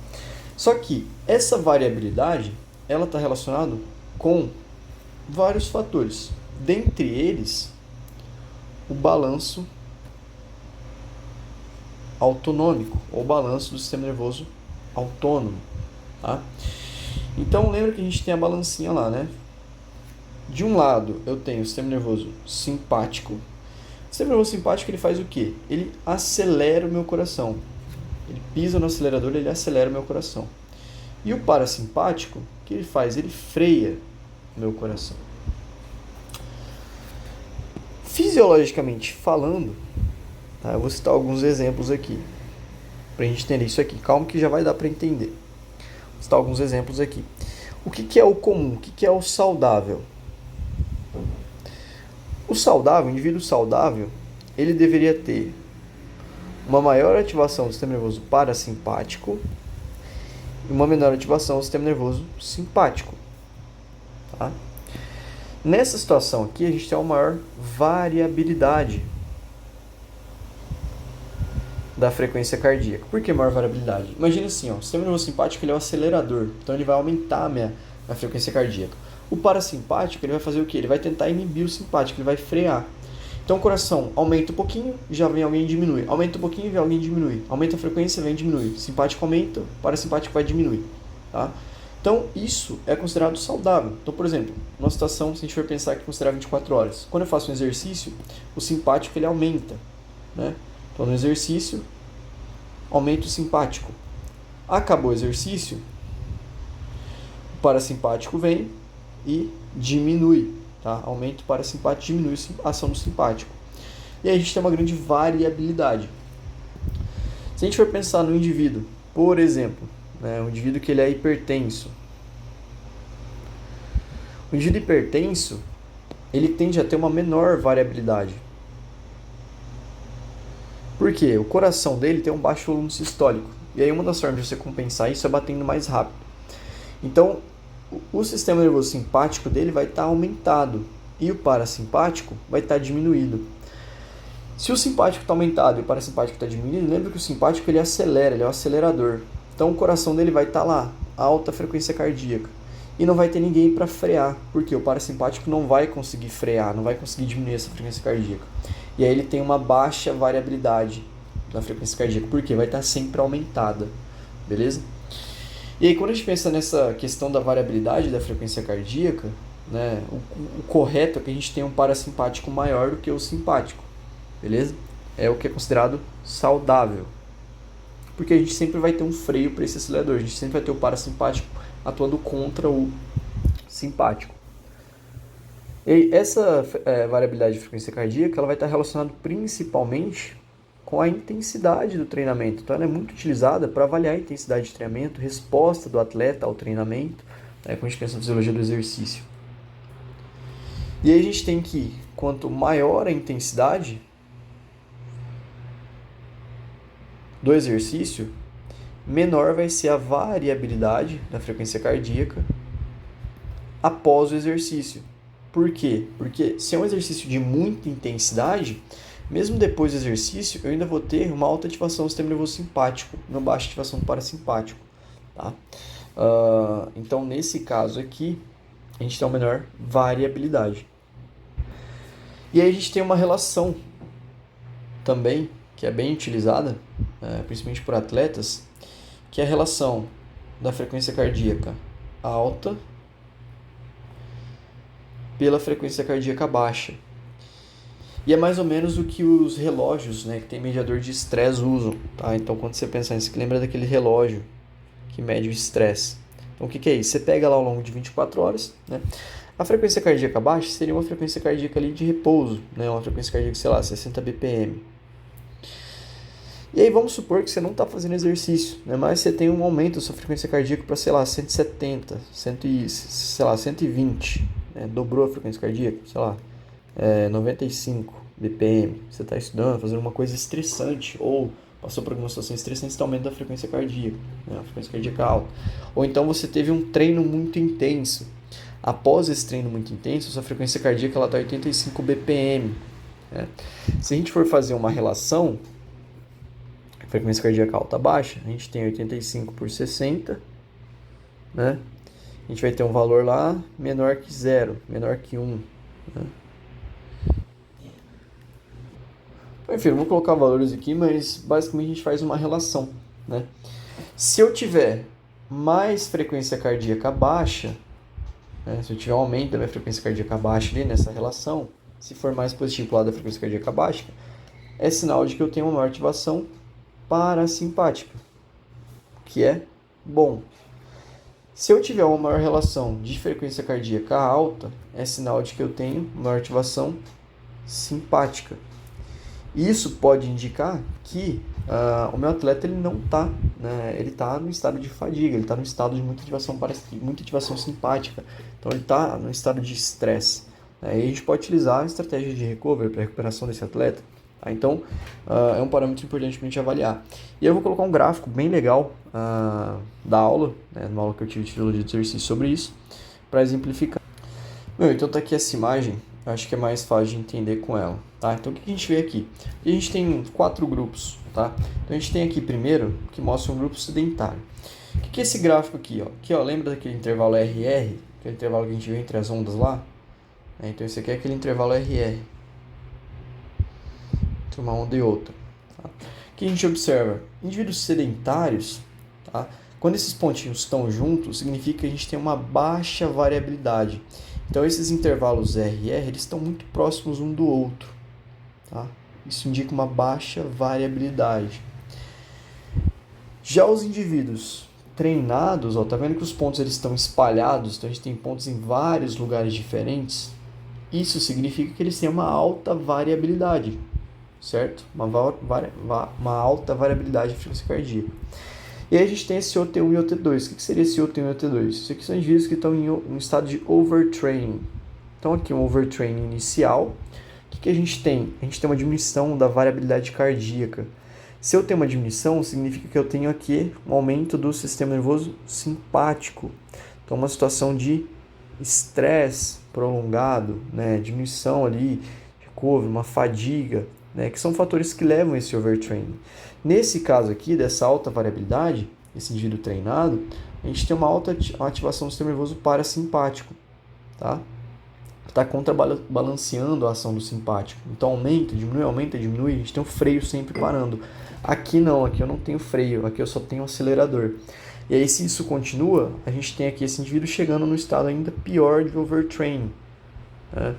Só que essa variabilidade ela está relacionada com vários fatores. Dentre eles, o balanço autonômico, ou balanço do sistema nervoso autônomo. Tá? Então lembra que a gente tem a balancinha lá, né? De um lado eu tenho o sistema nervoso simpático. O sistema nervoso simpático ele faz o quê? Ele acelera o meu coração. Ele pisa no acelerador, ele acelera o meu coração. E o parasimpático, o que ele faz? Ele freia o meu coração. Fisiologicamente falando, tá? Eu vou citar alguns exemplos aqui, para a gente entender isso aqui. Calma que já vai dar para entender. Vou citar alguns exemplos aqui. O que é o comum? O que é o saudável? O saudável, o indivíduo saudável, ele deveria ter uma maior ativação do sistema nervoso parasimpático e uma menor ativação do sistema nervoso simpático. Tá? Nessa situação aqui, a gente tem uma maior variabilidade da frequência cardíaca. Por que maior variabilidade? Imagina assim, ó, o sistema nervoso simpático ele é o acelerador, então ele vai aumentar a minha frequência cardíaca. O parasimpático ele vai fazer o quê? Ele vai tentar inibir o simpático, ele vai frear. Então o coração aumenta um pouquinho, já vem alguém e diminui. Aumenta um pouquinho, vem alguém e diminui. Aumenta a frequência, vem e diminui. Simpático aumenta, parasimpático vai diminuir. Tá? Então isso é considerado saudável. Então, por exemplo, numa situação, se a gente for pensar que considerar 24 horas, quando eu faço um exercício, o simpático ele aumenta. Né? Então no exercício, aumenta o simpático. Acabou o exercício, o parasimpático vem e diminui, tá? Aumenta o parasimpático, diminui a ação do simpático. E aí a gente tem uma grande variabilidade. Se a gente for pensar no indivíduo, por exemplo, né, um indivíduo que ele é hipertenso. O indivíduo hipertenso, ele tende a ter uma menor variabilidade. Por quê? O coração dele tem um baixo volume sistólico. E aí uma das formas de você compensar isso é batendo mais rápido. Então, o sistema nervoso simpático dele vai estar aumentado e o parasimpático vai estar diminuído. Se o simpático está aumentado e o parasimpático está diminuído, lembra que o simpático ele acelera, ele é o acelerador. Então o coração dele vai estar lá, alta frequência cardíaca. E não vai ter ninguém para frear, porque o parasimpático não vai conseguir frear, não vai conseguir diminuir essa frequência cardíaca. E aí ele tem uma baixa variabilidade da frequência cardíaca, porque vai estar sempre aumentada, beleza? E aí quando a gente pensa nessa questão da variabilidade da frequência cardíaca, né, o correto é que a gente tenha um parasimpático maior do que o simpático, beleza? É o que é considerado saudável. Porque a gente sempre vai ter um freio para esse acelerador, a gente sempre vai ter o parasimpático atuando contra o simpático. E essa variabilidade de frequência cardíaca ela vai estar relacionada principalmente com a intensidade do treinamento. Então ela é muito utilizada para avaliar a intensidade de treinamento, resposta do atleta ao treinamento, né, quando a gente pensa na fisiologia do exercício. E aí a gente tem que, quanto maior a intensidade do exercício, menor vai ser a variabilidade da frequência cardíaca após o exercício. Por quê? Porque se é um exercício de muita intensidade, mesmo depois do exercício, eu ainda vou ter uma alta ativação do sistema nervoso simpático, uma baixa ativação do parasimpático. Tá? Então, nesse caso aqui, a gente tem uma menor variabilidade. E aí a gente tem uma relação também, que é bem utilizada, principalmente por atletas, que é a relação da frequência cardíaca alta pela frequência cardíaca baixa. E é mais ou menos o que os relógios, né, que tem mediador de estresse usam. Tá? Então, quando você pensa nisso, você lembra daquele relógio que mede o estresse. Então, o que é isso? Você pega lá ao longo de 24 horas, né? A frequência cardíaca baixa seria uma frequência cardíaca ali de repouso, né? Uma frequência cardíaca, sei lá, 60 BPM. E aí vamos supor que você não está fazendo exercício, né? Mas você tem um aumento da sua frequência cardíaca para, sei lá, 170, 120, né? Dobrou a frequência cardíaca, sei lá, 95 BPM. Você está estudando, fazendo uma coisa estressante, ou passou por alguma situação estressante, você está aumentando a frequência cardíaca, né? A frequência cardíaca alta. Ou então você teve um treino muito intenso. Após esse treino muito intenso, sua frequência cardíaca está 85 BPM. Né? Se a gente for fazer uma relação, frequência cardíaca alta baixa, a gente tem 85 por 60, né? A gente vai ter um valor lá menor que 0, menor que 1. Né? Enfim, eu vou colocar valores aqui, mas basicamente a gente faz uma relação, né? Se eu tiver mais frequência cardíaca baixa, né? Se eu tiver um aumento da minha frequência cardíaca baixa ali nessa relação, se for mais positivo para o lado da frequência cardíaca baixa, é sinal de que eu tenho uma maior ativação parasimpática, que é bom. Se eu tiver uma maior relação de frequência cardíaca alta, é sinal de que eu tenho maior ativação simpática. Isso pode indicar que o meu atleta ele não está, né, ele está no estado de fadiga, ele está no estado de muita ativação simpática, então ele está no estado de estresse. Né, e a gente pode utilizar a estratégia de recovery para a recuperação desse atleta. Tá? Então, é um parâmetro importante para a gente avaliar. E eu vou colocar um gráfico bem legal da aula, né, numa aula que eu tive de fisiologia de exercício sobre isso, para exemplificar. Então tá aqui essa imagem, eu acho que é mais fácil de entender com ela. Tá? Então o que a gente vê aqui? A gente tem 4 grupos. Tá? Então a gente tem aqui primeiro, que mostra um grupo sedentário. O que é esse gráfico aqui? Aqui, lembra daquele intervalo RR? Aquele intervalo que a gente viu entre as ondas lá? Então esse aqui é aquele intervalo RR. Entre uma onda e outra. Tá? O que a gente observa? Indivíduos sedentários, tá? Quando esses pontinhos estão juntos, significa que a gente tem uma baixa variabilidade. Então esses intervalos RR eles estão muito próximos um do outro. Tá? Isso indica uma baixa variabilidade. Já os indivíduos treinados, ó, tá vendo que os pontos eles estão espalhados, então a gente tem pontos em vários lugares diferentes. Isso significa que eles têm uma alta variabilidade, certo? Uma alta variabilidade de frequência cardíaca. E aí a gente tem esse OT1 e OT2. O que seria esse OT1 e OT2? Isso aqui são indivíduos que estão em um estado de overtraining. Então aqui um overtraining inicial. O que a gente tem? A gente tem uma diminuição da variabilidade cardíaca. Se eu tenho uma diminuição, significa que eu tenho aqui um aumento do sistema nervoso simpático. Então uma situação de estresse prolongado, né? Diminuição ali de couve, uma fadiga, né? Que são fatores que levam a esse overtraining. Nesse caso aqui, dessa alta variabilidade, esse indivíduo treinado, a gente tem uma alta ativação do sistema nervoso parasimpático, tá? Está contrabalanceando a ação do simpático. Então aumenta, diminui, a gente tem o freio sempre parando. Aqui não, aqui eu não tenho freio, aqui eu só tenho acelerador. E aí se isso continua, a gente tem aqui esse indivíduo chegando no estado ainda pior de overtraining, né?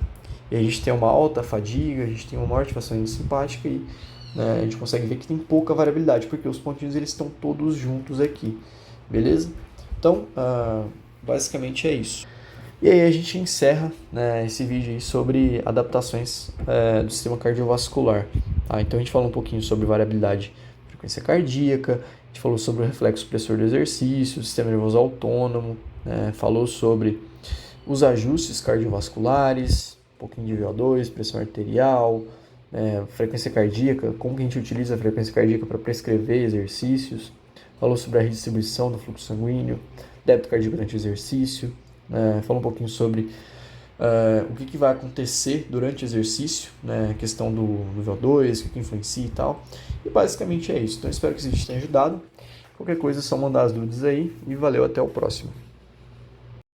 E a gente tem uma alta fadiga, a gente tem uma maior ativação simpática e, né, a gente consegue ver que tem pouca variabilidade, porque os pontinhos eles estão todos juntos aqui, beleza? Então, basicamente é isso. E aí a gente encerra, né, esse vídeo aí sobre adaptações do sistema cardiovascular. Tá? Então a gente falou um pouquinho sobre variabilidade de frequência cardíaca, a gente falou sobre o reflexo pressor do exercício, o sistema nervoso autônomo, né, falou sobre os ajustes cardiovasculares, um pouquinho de VO2, pressão arterial, frequência cardíaca, como que a gente utiliza a frequência cardíaca para prescrever exercícios, falou sobre a redistribuição do fluxo sanguíneo, débito cardíaco durante o exercício, falou um pouquinho sobre o que vai acontecer durante o exercício, né, a questão do VO2, o que influencia e tal. E basicamente é isso. Então espero que esse vídeo tenha ajudado. Qualquer coisa é só mandar as dúvidas aí e valeu, até o próximo.